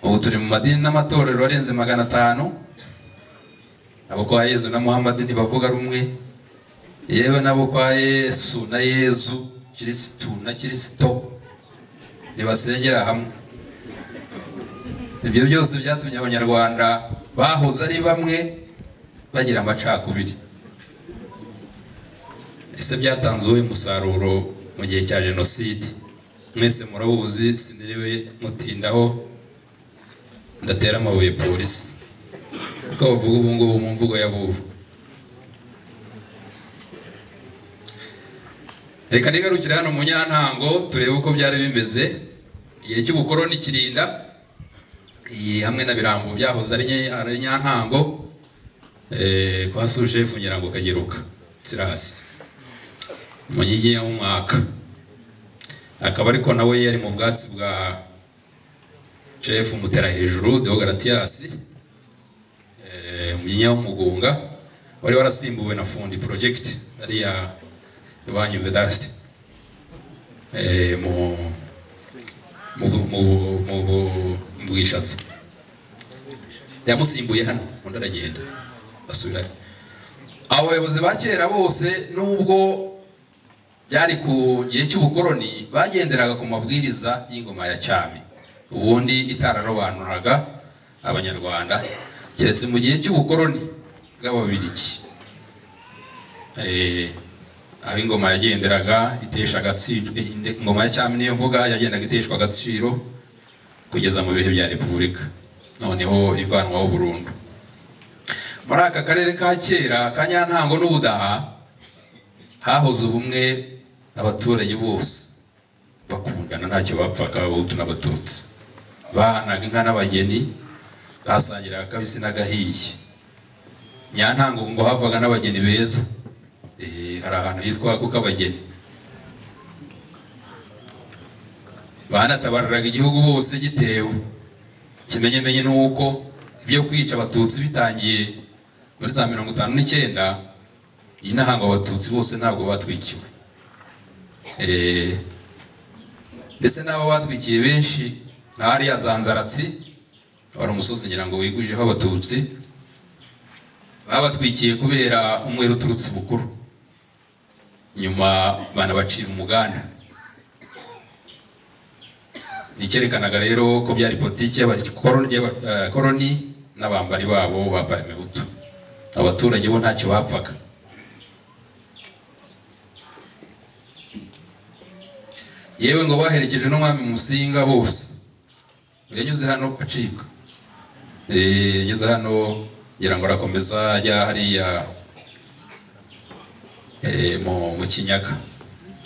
Speaker 1: Ubu turi mu madini n'amatorero arenze 500. Abo kwa Yezu na Muhammad ntibavuga rumwe, yewe nabo kwa Yesu na Yezu, Kristo na Kristo ntibasengera hamwe. Ibyo byose byatumye abanyarwanda bahoze ari bamwe bagira amacakubiri. Ese byatanze uwe musaruro mu gihe cya Jenoside? Mwese murabuzi, siniriwe mutindaho, ndatera amabuye polisi kuko bavuga ubu ngubu mu mvugo y'abubu. Reka nigarukire hano mu Nyantango turebe uko byari bimeze igihe cy'ubukoroni Kirinda, hamwe na Birambo byahoze ari Nyantango, kwa Sushefu Nyirango Kageruka Sirasi mu nkingi y'umwaka, akaba ariko nawe yari mu bwatsi bwa Chef Mutera hejuru Deogratias, Munyinya w'Umugunga wari warasimbuwe na Fundi Project ari ya Banyu Vedasti mu Bwishaza. Yamusimbuye hano undi aragenda basubira. Abayobozi ba kera bose nubwo byari ku gihe cy'ubukoroni bagenderaga ku mabwiriza y'ingoma ya cyami, ubundi itararobanuraga abanyarwanda keretse mu gihe cy'ubukoroni bw'Ababiligi. Aho ingoma yagenderaga itesha agaciro, ingoma ya cyami niyo mvuga yagendaga iteshwa agaciro kugeza mu bihe bya Repubulika, noneho ivanwaho burundu. Muri aka karere ka kera ka Nyantango n'Ubudaha hahoze ubumwe, abaturage bose bakundana ntacyo bapfaga, Abahutu n'Abatutsi, bahanaga inka n'abageni, basangiraga kabisi n'agahiye. Nyantango ngo havaga n'abageni beza, hari ahantu hitwa kuko abageni banatabariraga igihugu bose gitewe. Kimenyemenye nuko ibyo kwica Abatutsi bitangiye muri za 59, inahango Abatutsi bose ntabwo batwikiwe, ndetse n'abo batwikiye benshi nk'ari ya Zanzaratsi, wari umusozi ngira ngo wigujeho Abatutsi, babatwikiye kubera umwero uturutse bukuru, nyuma banabacira umuganda. Nicyerekanaga rero ko byari politiki y'abakoroni n'abambari babo ba Parmehutu. Abaturage bo ntacyo bapfaga. Yewe ngo baherekeje n'umwami Musinga bose, yanyuze hano acika, yanyuze hano ngira ngo arakomeza ajya hariya mu Kinyaga,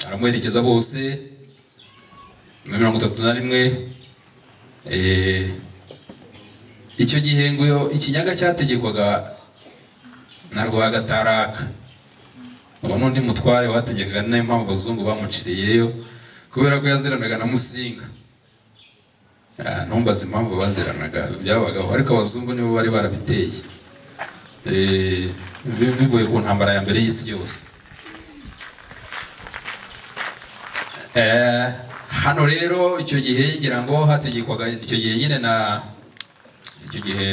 Speaker 1: aramuherekeza bose 31 icyo gihe ngo ikinyaga cyategekwaga na Rwagataraka ubu n'undi mutware wategekaga nayo mpamvu abazungu bamuciriyeyo kubera ko yaziranaga na Musinga. Ntumbaze impamvu baziranaga byabagaho ariko abazungu nibo bari barabiteye bivuye ku ntambara ya mbere y'isi yose. Hano rero icyo gihe ngira ngo hategekwaga icyo gihe nyine na icyo gihe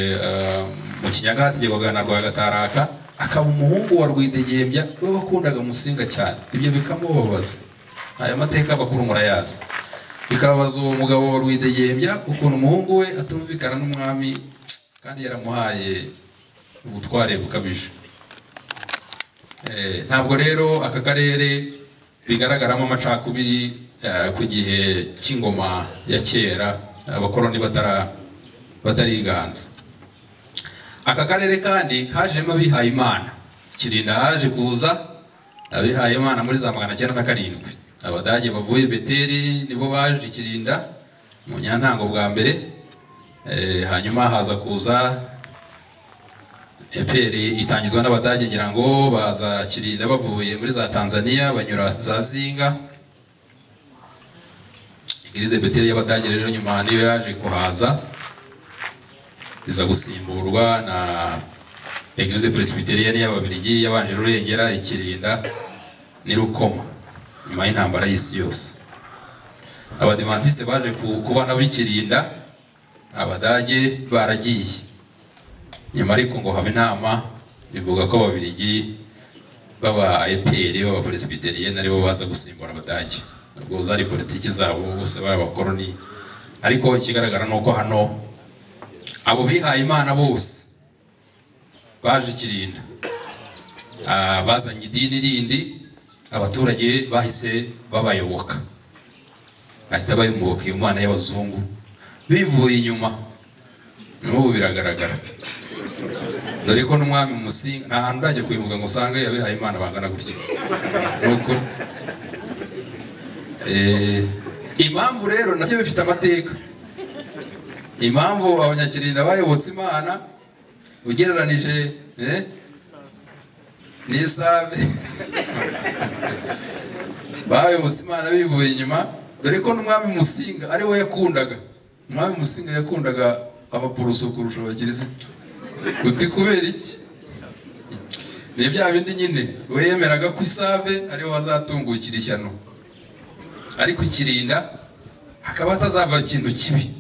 Speaker 1: mu kinyaga hategekwaga na Rwagataraka, akaba umuhungu wa Rwidegembya we wakundaga Musinga cyane. Ibyo bikamubabaza, ayo mateka bakuru murayazi. Bikababaza uwo mugabo wa Rwidegembya ukuntu umuhungu we atumvikana n'umwami kandi yaramuhaye ubutware bukabije. Ntabwo rero aka karere bigaragaramo amacakubiri ku gihe cy'ingoma ya kera abakoroni batariganza. Aka karere kandi kajemo abihaye Imana. Kirinda haje kuza abihaye Imana muri za 1907. Abadage bavuye Beteli nibo baje Kirinda mu Nyantango bwa mbere. Hanyuma haza kuza Eperi itangizwa n'Abadage ngira ngo baza Kirinda bavuye muri za Tanzania banyura za Zinga. Igirize Beteli y'Abadage rero nyuma niyo yaje kuhaza iza gusimburwa na Eglise Presbyterienne y'Ababiligi yabanje rurengera Ikirinda ni Rukoma nyuma y'intambara y'isi yose. Abadivantiste baje kubana b'Ikirinda Abadage baragiye nyuma ariko ngo haba intama bivuga ko Ababiligi baba Eperi baba Presbyterienne aribo baza gusimbura Abadage. Ubwo zari politiki zabo bose bari abakoroni, ariko ikigaragara nuko hano abo bihaye Imana bose baje Kirinda bazanye idini rindi abaturage bahise babayoboka bahita bayoboka Imana y'abazungu bivuye inyuma. N'ubu biragaragara dore ko n'umwami Musinga nta hantu ndaje kwivuga ngo usange yabihaye Imana bangana gutya. Nuko impamvu rero nabyo bifite amateka. Impamvu abanyakirinda bayobotse Imana ugereranije n'Isave bayobotse Imana bivuye inyuma, dore ko n'umwami Musinga ari we yakundaga. Umwami Musinga yakundaga abaporoso kurusha abakirisitu. Uti kubera iki? Ni bya bindi nyine we yemeraga ko Isave ari we wazatungukira ishyano, ariko Kirinda hakaba hatazava ikintu kibi.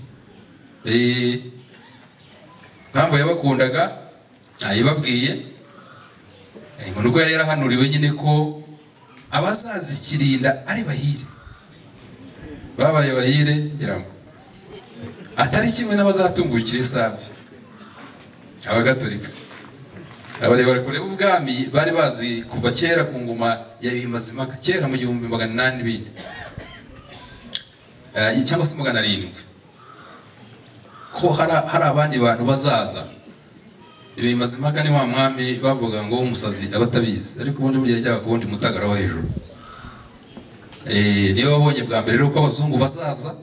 Speaker 1: Mpamvu yabakundaga ayibabwiye ngo nuko yari yarahanuriwe nyine ko abazazi Kirinda ari bahire, babaye bahire ngira ngo atari kimwe n'abazatungukira Isave. Abagatolika abareba kureba ubwami bari bazi kuva kera ku ngoma ya Mazimpaka kera mu 1800 cyangwa se 700 ko hari abandi bantu bazaza. Mazimpaka ni wa mwami bavuga ngo umusazi abatabizi, ariko ubundi burya yajyaga ku wundi mutagara wo hejuru. Niyo wabonye bwa mbere rero ko abazungu bazaza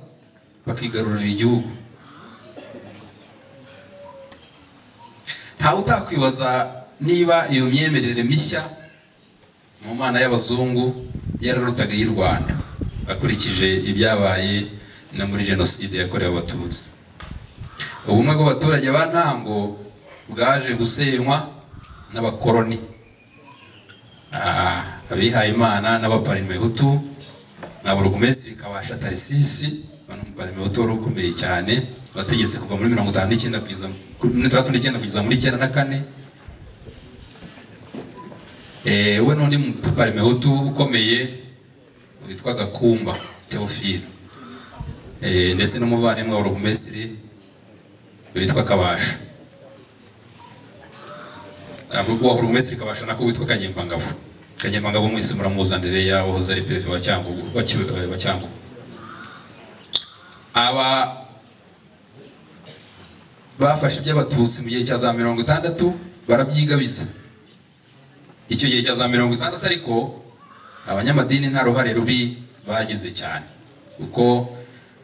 Speaker 1: bakigarurira igihugu. Ntawe utakwibaza niba iyo myemerere mishya mu Mana y'abazungu yararutaga y'u Rwanda bakurikije ibyabaye na muri jenoside yakorewe Abatutsi. Ubumwe bw'abaturage ba Ntango bwaje gusenywa n'abakoroni, abihaye Imana n'abaparimehutu na burugumesitiri Kabasha Tarisisi n'umuparimehutu wari ukomeye cyane bategetse kuva muri 59 kugeza muri 94. We n'undi muparimehutu ukomeye witwa Gakumba Theophile ndetse n'umuvandimwe wa burugumesitiri witwa Kabasha. Wa burugumesitiri Kabasha nako witwa Kanyembangabo mwese muramuzandire yahoze ari perefe wa Cyangugu. Aba bafashe iby'Abatutsi mu gihe cya za 60 barabyigabiza. Icyo gihe cya za 60 ariko abanyamadini nta ruhare rubi bagize cyane, uko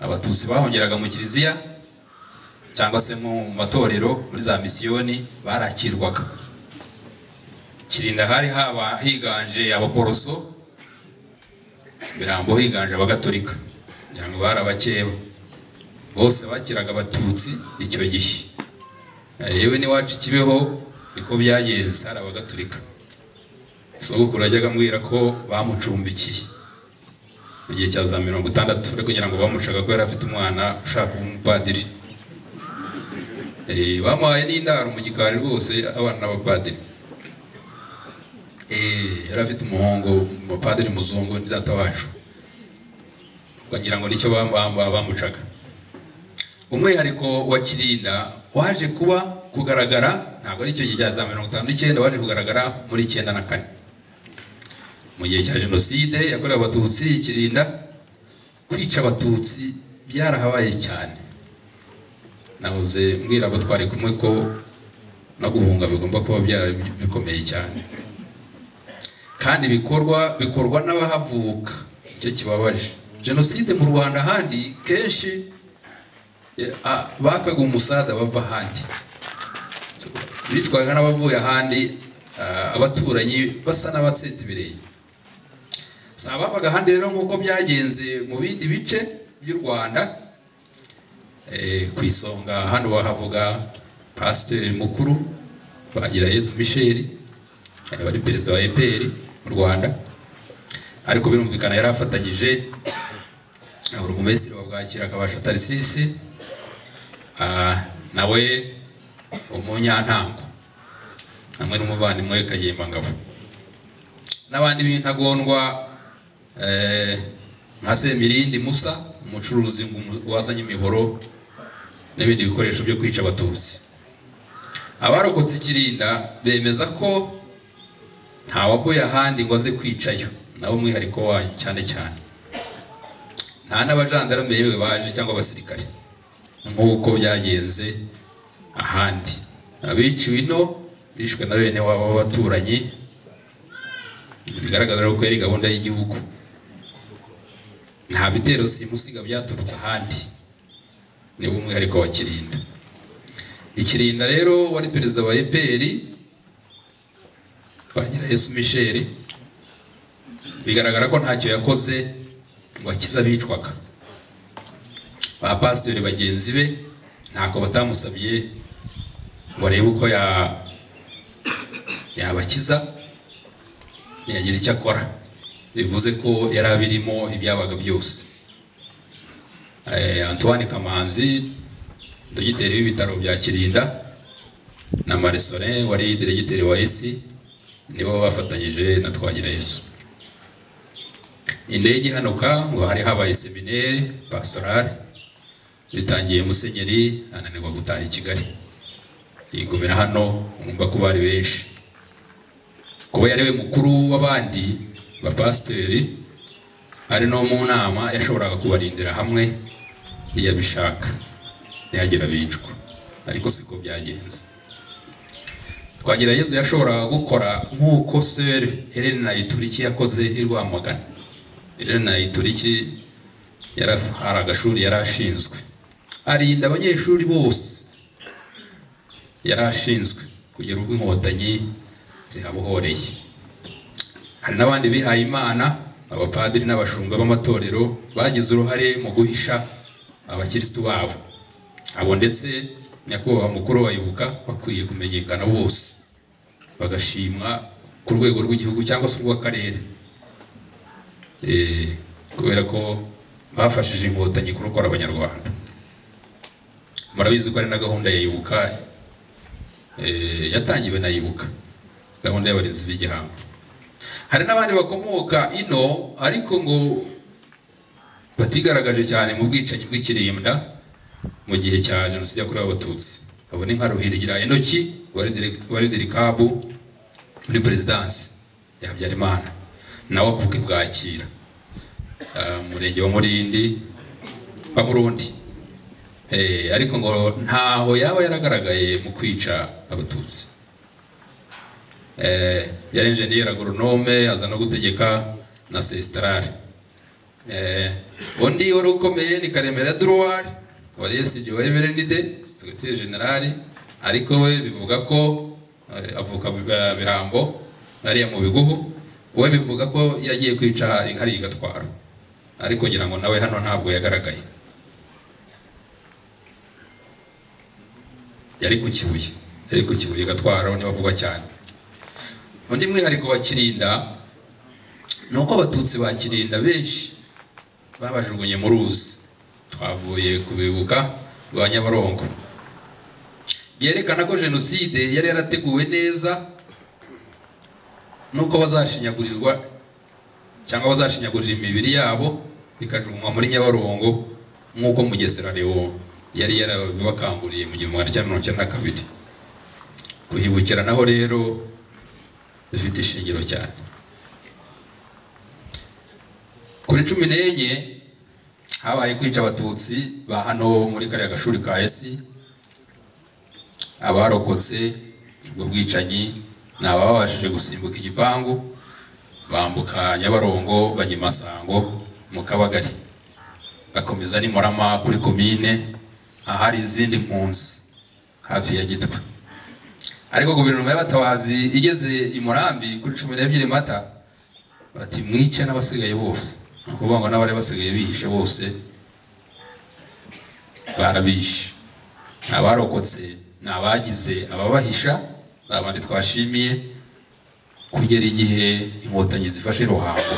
Speaker 1: abatutsi bahongeraga mu kiliziya cyangwa se mu matorero muri za misiyoni barakirwaga. Kirinda hari higanje abaporoso, Birambo higanje abagatolika, kugira ngo bari abakeba bose bakiraga abatutsi icyo gihe. Yewe ni wacu Kibeho niko byagenze, hari abagatolika. Sogokuru yajyaga ambwira ko bamucumbikiye mu gihe cya za 60 ariko kugira ngo bamucaga ko yari afite umwana ushaka umupadiri. Bamuhaye n'indaro mu gikari rwose abana n'abapadiri. Yari afite umuhungu umupadiri muzungu ni data wacu, kugira ngo nicyo bamucaga. Umwihariko wa Kirinda waje kugaragara, ntabwo ari cyo gihe cya za 59, waje kugaragara muri 94 mu gihe cya jenoside yakorewe abatutsi. Kirinda kwica abatutsi byarahabaye cyane. Nahoze mbwira abo twari kumwe ko no guhunga bigomba kuba bikomeye cyane, kandi bikorwa n'abahavuka. Icyo kibabaje, jenoside mu Rwanda handi kenshi bakaga umusada bava handi, bitwaga n'abavuye handi, abaturanyi basa n'abatseta ibireye. Sabavaga handi rero nkuko byagenze mu bindi bice by'u Rwanda. Ku isonga hano bahavuga Pasiteri mukuru Bagirayezu Michel, wari perezida wa EPR mu Rwanda, ariko birumvikana yari afatanyije burugumesitiri wa Bwakira Kabasha Tarisisi, nawe umunyantango, hamwe n'umuvandimwe Kayemba Ngabo, n'abandi b'intagondwa nka Semirindi Musa, umucuruzi wazanye imihoro n'ibindi bikoresho byo kwica abatutsi. Abarokotse Kirinda bemeza ko nta wavuye ahandi ngo aze kwicayo, nabo umwihariko wayo cyane cyane. Nta n'abajandarume yewe baje cyangwa abasirikare nk'uko byagenze ahandi. Abiciwe ino bishwe na bene wabo b'abaturanyi, bigaragara ko yari gahunda y'igihugu. Nta bitero simusiga byaturutse ahandi, ni umwihariko wa Kirinda. Ikirinda rero wari perezida wa EPR Bagirayezu Michel, bigaragara ko ntacyo yakoze ngo akize abicwaga. Abapasiteri bagenzi be ntako batamusabye ngo arebe uko yabakiza, ntiyagira icyo akora. Bivuze ko yari abirimo ibyabaga byose. Antoine Kamanzi, dogiteri w'ibitaro bya Kirinda, na Marisore wari diregiteri wa ESI, nibo bafatanyije na Twagirayezu. Indege ihanuka ngo hari habaye seminaire pastorale, bitangiye Musenyeri ananirwa gutaha i Kigali, yigumira hano. Umva ko bari benshi, kuba yari we mukuru w'abandi bapasiteri, ari no mu nama yashoboraga kubarindira hamwe iyo bishaka ntihagire abicwa, ariko siko byagenze. Twagirayezu yashoboraga gukora nk'uko Sir Helena Ituriki yakoze i Rwamagana. Helena Ituriki hari agashuri yari ashinzwe, arinda abanyeshuri bose yari ashinzwe kugera ubwo inkotanyi zihabohoreye. Hari n'abandi bihaye Imana, abapadiri n'abashumba b'amatorero bagize uruhare mu guhisha abakirisitu babo. Abo ndetse nyakubahwa mukuru wa Ibuka bakwiye kumenyekana bose, bagashimwa ku rwego rw'igihugu cyangwa se rw'akarere, kubera ko bafashije inkotanyi kurokora abanyarwanda. Murabizi ko ari na gahunda ya Ibuka yatangiwe na Ibuka, gahunda y'abarinzi b'igihango. Hari n'abandi bakomoka ino ariko ngo batigaragaje cyane mu bwicanyi bw'Ikirinda mu gihe cya jenoside yakorewe abatutsi. Abo ni nka Ruhirigira Enoki wari dirikabu muri perezidansi ya Habyarimana, nawe avuke Bwakira, murenge wa Murindi wa Burundi. Ariko ngo ntaho yaba yaragaragaye mu kwica abatutsi. Yari engineer agronome, aza no gutegeka na sestrale. undi wari ukomeye ni Karemera Droit wari yesije wa Emerenide secrétaire général, ariko we bivuga ko avuka Birambo nari mu Bigugu, we bivuga ko yagiye kwica hari Gatwaro, ariko ngira ngo nawe hano ntabwo yagaragaye, yari ku Kibuye Gatwaro ni bavugwa cyane. Undi mwihariko wa Kirinda nuko abatutsi ba Kirinda benshi babajugunye mu ruzi, twavuye kubibuka rwa Nyabarongo, yerekana ko jenoside yari yarateguwe neza, nuko bazashinyagurirwa cyangwa bazashinyagurira imibiri yabo bikajugunywa muri Nyabarongo, nkuko Mugesera Leo yari yarabibakanguriye mu 1992. Kuhibukira naho rero bifite ishingiro cyane. Kuri 14 habaye kwica abatutsi ba hano muri kariya gashuri ka esi, abarokotse ubwo bwicanyi nababashije gusimbuka igipangu bambuka Nyabarongo bajya Masango mu Kabagari, bakomeza ni Murama kuri komine ahari izindi mpunzi hafi ya Gitwe. Ariko guverinoma y'abatabazi igeze i Murambi kuri 12 Mata bati mwice n'abasigaye bose, kuvuga ngo n'abari basigaye bihishe bose barabishe. Abarokotse nabagize ababahisha abandi twashimiye, kugera igihe inkotanyi zifashe Ruhango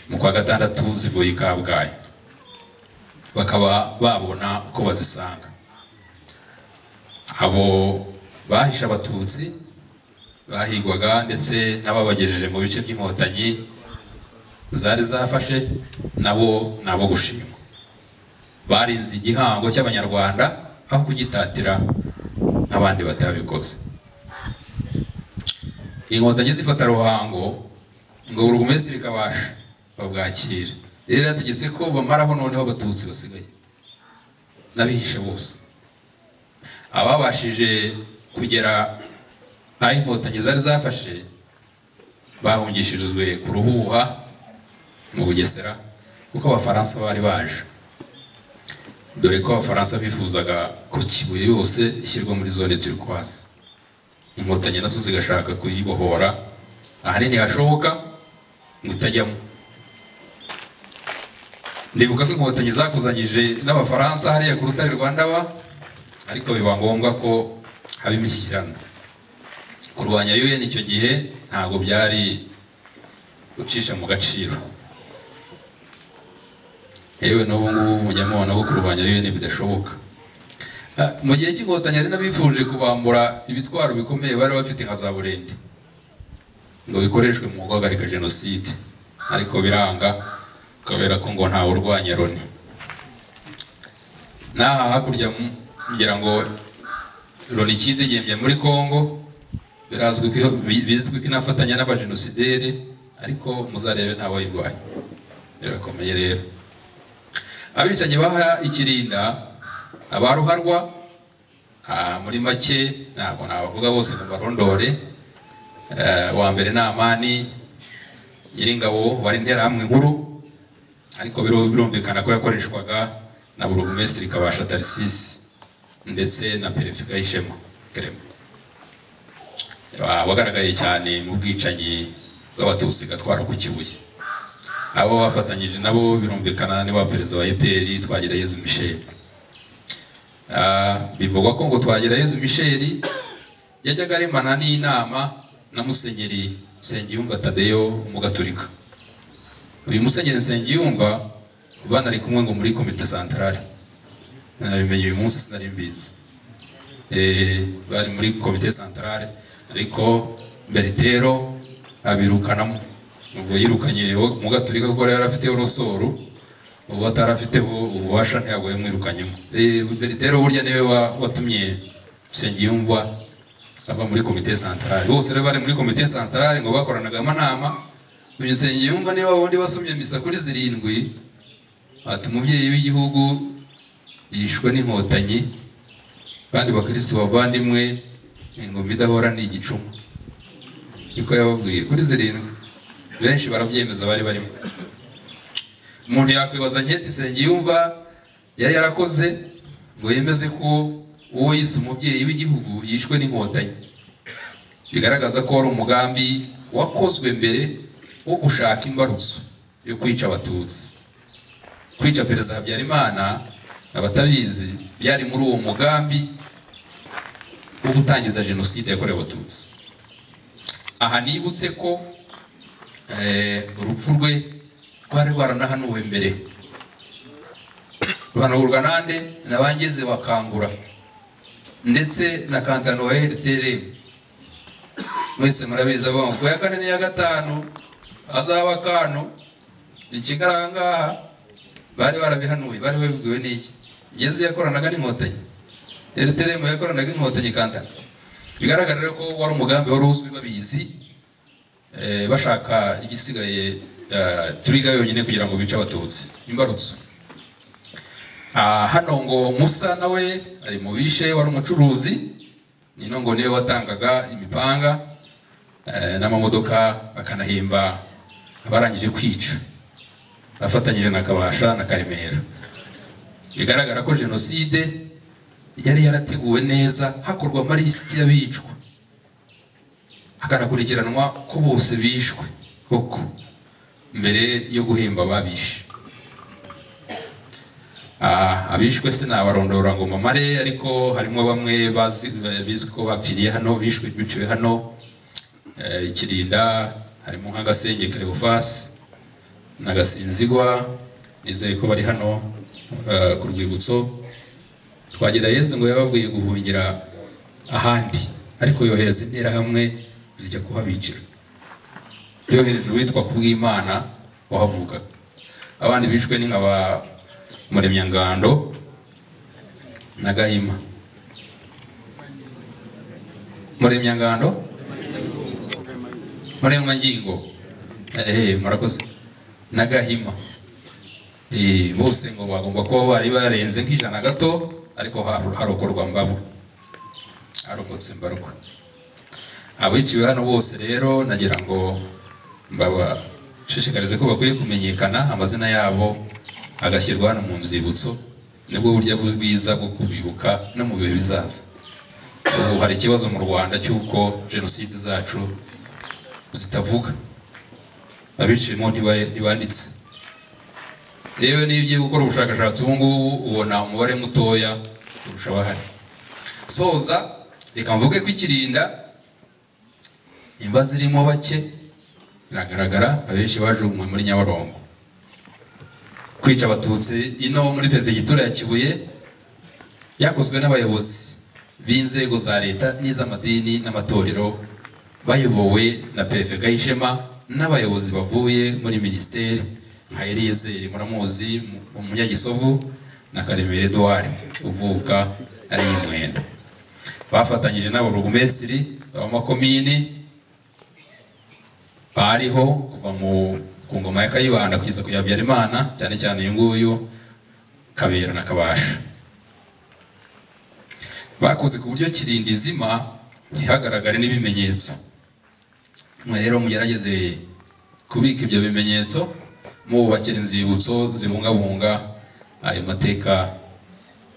Speaker 1: mu kwa gatandatu zivuye Kabgayi, bakaba babona uko bazisanga. Abo bahisha abatutsi bahigwaga ndetse n'ababagejeje mu bice by'inkotanyi zari zafashe nabo gushima, barinze igihango cy'Abanyarwanda aho kugitatira abandi batabikoze. Inkotanyi zifata Ruhango ngo Burugumesitiri Kabasha babwakira, rero yategetse ko bamaraho noneho abatutsi basigaye nabihishe bose. Ababashije kugera aho inkotanyi zari zafashe bahungishirizwe ku Ruhuha mu Bugesera, kuko Abafaransa bari baje, dore ko Abafaransa bifuzaga ko Kibuye yose ishyirwa muri zone turquoise, inkotanyi nazo zigashaka kuyibohora ahanini hashoboka ngo itajyamo. Ndibuka ko inkotanyi zakuzanyije n'Abafaransa hariya ku Rutare rwa Ndaba, ariko biba ngombwa ko haba imishyikirano. Kurwanya UN icyo gihe ntabwo byari gucisha mu gaciro, yewe n'ubu ngubu mujya mubona ko kurwanya UN bidashoboka. Mu gihe cy'inkotanyi ari nabifuje kubambura ibitwaro bikomeye bari bafite nka za Burende ngo bikoreshwe mu guhagarika jenoside, ariko biranga kubera ko ngo ntawe urwanya Loni. Naha hakurya ngira ngo Loni kidegembye muri Kongo, bizwi ko inafatanya n'abajenosideri, ariko muzarebe ntawe yirwanya, birakomeye rero. Abicanyi baha Ikirinda abaruharwa muri make ntabwo nabavuga bose ngo barondore. Wa mbere ni Amani Nyiringabo wari Interahamwe nkuru, ariko birumvikana ko yakoreshwaga na Burugumesitiri Kabasha Tarisisi ndetse na Perefe Kayishema Clement, wagaragaye cyane mu bwicanyi bw'abatutsi Gatwaro ku Kibuye. Abo bafatanyije nabo birumvikana ni ba perezida wa EPR Twagirayezu Michel. Bivugwa ko ngo Twagirayezu Michel yajyaga aremana n'inama na Musenyeri Nsengiyumva Tadeyo Umugaturika. Uyu Musenyeri Nsengiyumva banari kumwe ngo muri komite centrale, nabimenye uyu munsi sinari mbizi. Bari muri komite centrale, ariko Beritero abirukanamo, ubwo yirukanye Umugaturika kuko yari afite urusoro, ubu atarafiteho ububasha ntabwo yamwirukanyemo. Beritero burya niwe watumye Nsengiyumva aba muri komite centrale. Bose rero bari muri komite centrale ngo bakoranaga amanama. Uyu Nsengiyumva niba wundi wasomye misa kuri 7 ati umubyeyi w'igihugu yishwe n'inkotanyi, kandi bakristo bavandimwe ingoma idahora ni igicumu, niko yababwiye kuri 7. Benshi barabyemeza bari barimo. umuntu yakwibaza nketi Nsengiyumva yari yarakoze ngo yemeze ko uwo yise umubyeyi w'igihugu yishwe n'inkotanyi, bigaragaza ko ari umugambi wakozwe mbere wo gushaka imbarutso yo kwica abatutsi. Kwica Perezida Habyarimana abatabizi byari muri uwo mugambi wo gutangiza jenoside yakorewe abatutsi. Aha nibutse ko urupfu rwe rwari rwaranahanuwe mbere, ruhanurwa nande n'abangeze bakangura ndetse na kantano wa RTR. Mwese murabiza ngo ku ya 4 n'iya 5 azaba kano ikigaranga bari barabihanuye, bari babibwiwe n'iki ngeze yakoranaga n'inkotanyi. RTR mu yakoranaga n'inkotanyi kantano. Bigaragara rero ko wari umugambi wari uzwi babizi, bashaka igisigaye turiga yonyine kugira ngo bice abatutsi imbarutso. Hano ngo Musa nawe ari mu bishe, wari umucuruzi, nino ngo niwe watangaga imipanga n'amamodoka, bakanahimba abarangije kwica bafatanyije na Kabasha na Karemera. Bigaragara ko jenoside yari yarateguwe neza, hakorwa amalisiti y'abicwa, hakanakurikiranwa ko bose bishwe koko mbere yo guhimba babishe. Abishwe sinabarondora ngo mamare, ariko harimo bamwe bizwi ko bapfiriye hano, biciwe hano Ikirinda, harimo nka Gasenge Cleophas na Gasinzigwa, nizeye ko bari hano ku rwibutso. Twagira Yezu ngo yababwiye guhungira ahandi, ariko yohereza intera hamwe zijya kuhabicira. Yohereje witwa Kubwimana wahavuga. Abandi bishwe ni nk'aba Muremyangando na Gahima. Muremyangando, Muremyangingo, murakoze, na Gahima. Bose ngo bagomba kuba bari barenze nk'ijana gato, ariko harokorwa Mbabo, harokotse Mbarwa. Abiciwe hano bose rero nagira ngo mbaba shishikarize ko bakwiye kumenyekana, amazina yabo agashyirwa hano mu nzibutso, nibwo buryo bwiza bwo kubibuka no mu bihe bizaza. Ubu hari ikibazo mu Rwanda cy'uko jenoside zacu zitavuga, abiciyemo ntibanditse. Rero nibyo gukora ubushakashatsi ubu ngubu ubona umubare mutoya kurusha abahari. Soza reka mvuge ko Ikirinda imba zirimo bake, biragaragara abenshi bajugunywe muri Nyabarongo. Kwica abatutsi ino muri Perefegitura ya Kibuye byakozwe n'abayobozi b'inzego za leta n'iz'amadini n'amatorero, bayobowe na Perefe Gahishema n'abayobozi bavuye muri ministeri nka Eliezer muramuzi, Umunyagisovu na Karemera Edouard uvuka ari Mwendo. Bafatanyije n'abarugumesitiri b'amakomini bariho kuva ku ngoma ya Kayibanda kugeza ku ya Habyarimana, cyane cyane uyu nguyu Kabera na Kabasha. Bakoze ku buryo Kirinda izima ntihagaragare n'ibimenyetso. Mwe rero mugerageze kubika ibyo bimenyetso, mubakira inzibutso zibungabunga ayo mateka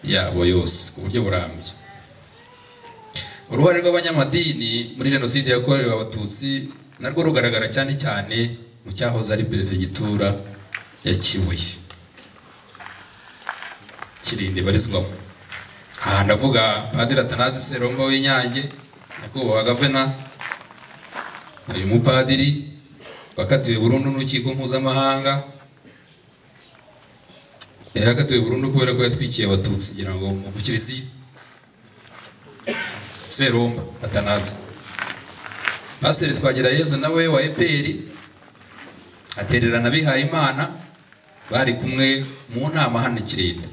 Speaker 1: yabo yose ku buryo burambye. Uruhare rw'abanyamadini muri jenoside yakorewe abatutsi narwo rugaragara cyane cyane mu cyahoze ari Perefegitura ya Kibuye, Kirinda barizwamo. Aha ndavuga Padiri Atanazi Seromba w'Inyange, nyakubahwa Gavana, uyu mupadiri wakatiwe burundu n'urukiko mpuzamahanga, yakatiwe burundu kubera ko yatwikiye abatutsi ngira ngo mu Kiliziya. Seromba Atanazi. Pasiteri Twagirayezu nawe wa EPR atererana abihaye Imana, bari kumwe mu nama hano Kirinda,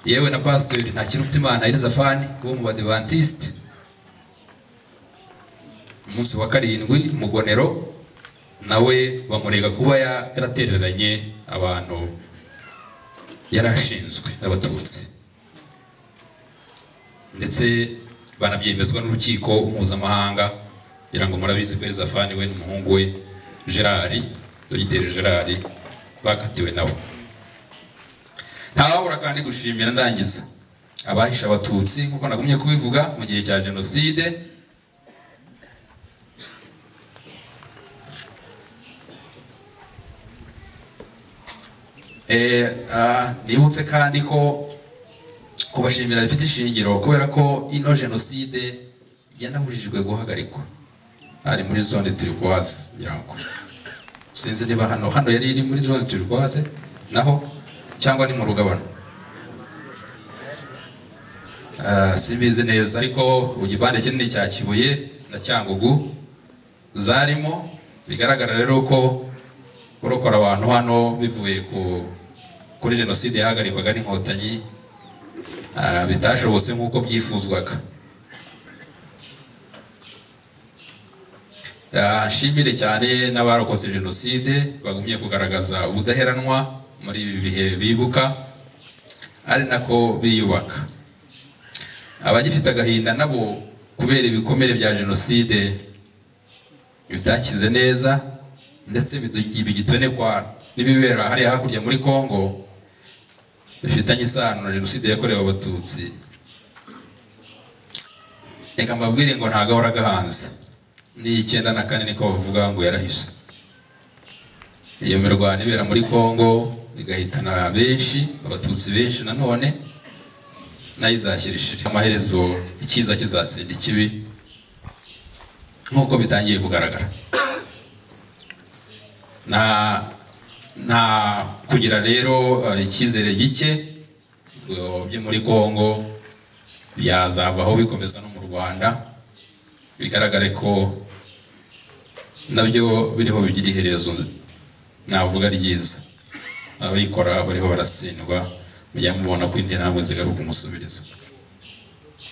Speaker 1: yewe na Pasiteri Ntakirutimana Elizafani wo mu Badivantiste. Umunsi wa 7 Mugonero nawe bamurega kuba yaratereranye abantu yarashinzwe n'abatutsi, ndetse banabyemezwa n'urukiko mpuzamahanga. Kugira ngo murabizi ko Elizafani we n'umuhungu we Gerard, Dogiteri Gerard bakatiwe nabo. ntawabura kandi gushimira ndangiza abahisha abatutsi nkuko nagumye kubivuga mu gihe cya jenoside. Nibutse kandi ko kubashimira bifite ishingiro kubera ko ino jenoside yanabujijwe guhagarikwa ari muri zone turquoise ngirango sinzi niba hano yari iri muri zone turquoise naho cyangwa ni mu rugabano simbizi neza, ariko igipande kinini cya Kibuye na Cyangugu zarimo. Bigaragara rero ko kurokora abantu hano bivuye kuri jenoside yahagarikwaga n'inkotanyi bitashobotse nk'uko byifuzwaga. Nshimire cyane n'abarokotse jenoside bagumye kugaragaza ubudaheranwa muri ibi bihe bibuka, ari nako biyubaka. Abagifite agahinda nabo kubera ibikomere bya jenoside bitakize neza ndetse bigitonekwa n'ibibera hariya hakurya muri Kongo bifitanye isano na jenoside yakorewe abatutsi, reka mbabwire ngo ntagahora gahanze. Ni 94 niko bavuga ngo yarahise. Iyo mirwano ibera muri Kongo igahitana benshi, abatutsi benshi nanone nayizashyirishije amaherezo ikiza kizatsinda ikibi nkuko bitangiye kugaragara. Na kugira rero icyizere gike byo muri Kongo byazavaho bikomeza no mu Rwanda, bigaragare ko nabyo biriho bigira iherezo navuga ryiza. Abikora bariho baratsindwa mujya mubona ko indi ntabwo zigaruka umusubirizo.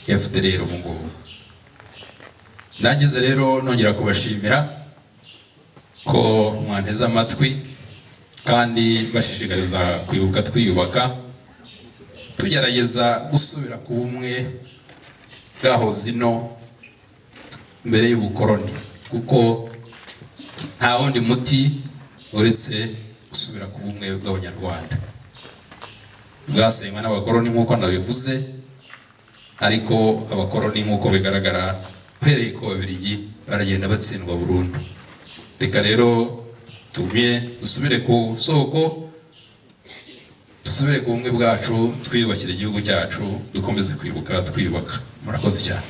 Speaker 1: Yafite rero ubu ngubu nagize rero nongera kubashimira ko mwanteze amatwi kandi bashishikariza kwibuka twiyubaka, tugerageza gusubira ku bumwe bwahoze ino mbere y'ubukoroni, kuko nta wundi muti uretse gusubira ku bumwe bw'Abanyarwanda bwasenywe n'abakoroni nk'uko nabivuze. Ariko abakoroni nk'uko bigaragara uhereye ku Babirigi baragenda batsindwa burundu. Reka rero dusubire ku soko, dusubire ku bumwe bwacu, twiyubakire igihugu cyacu, dukomeze kwibuka twiyubaka. Murakoze cyane.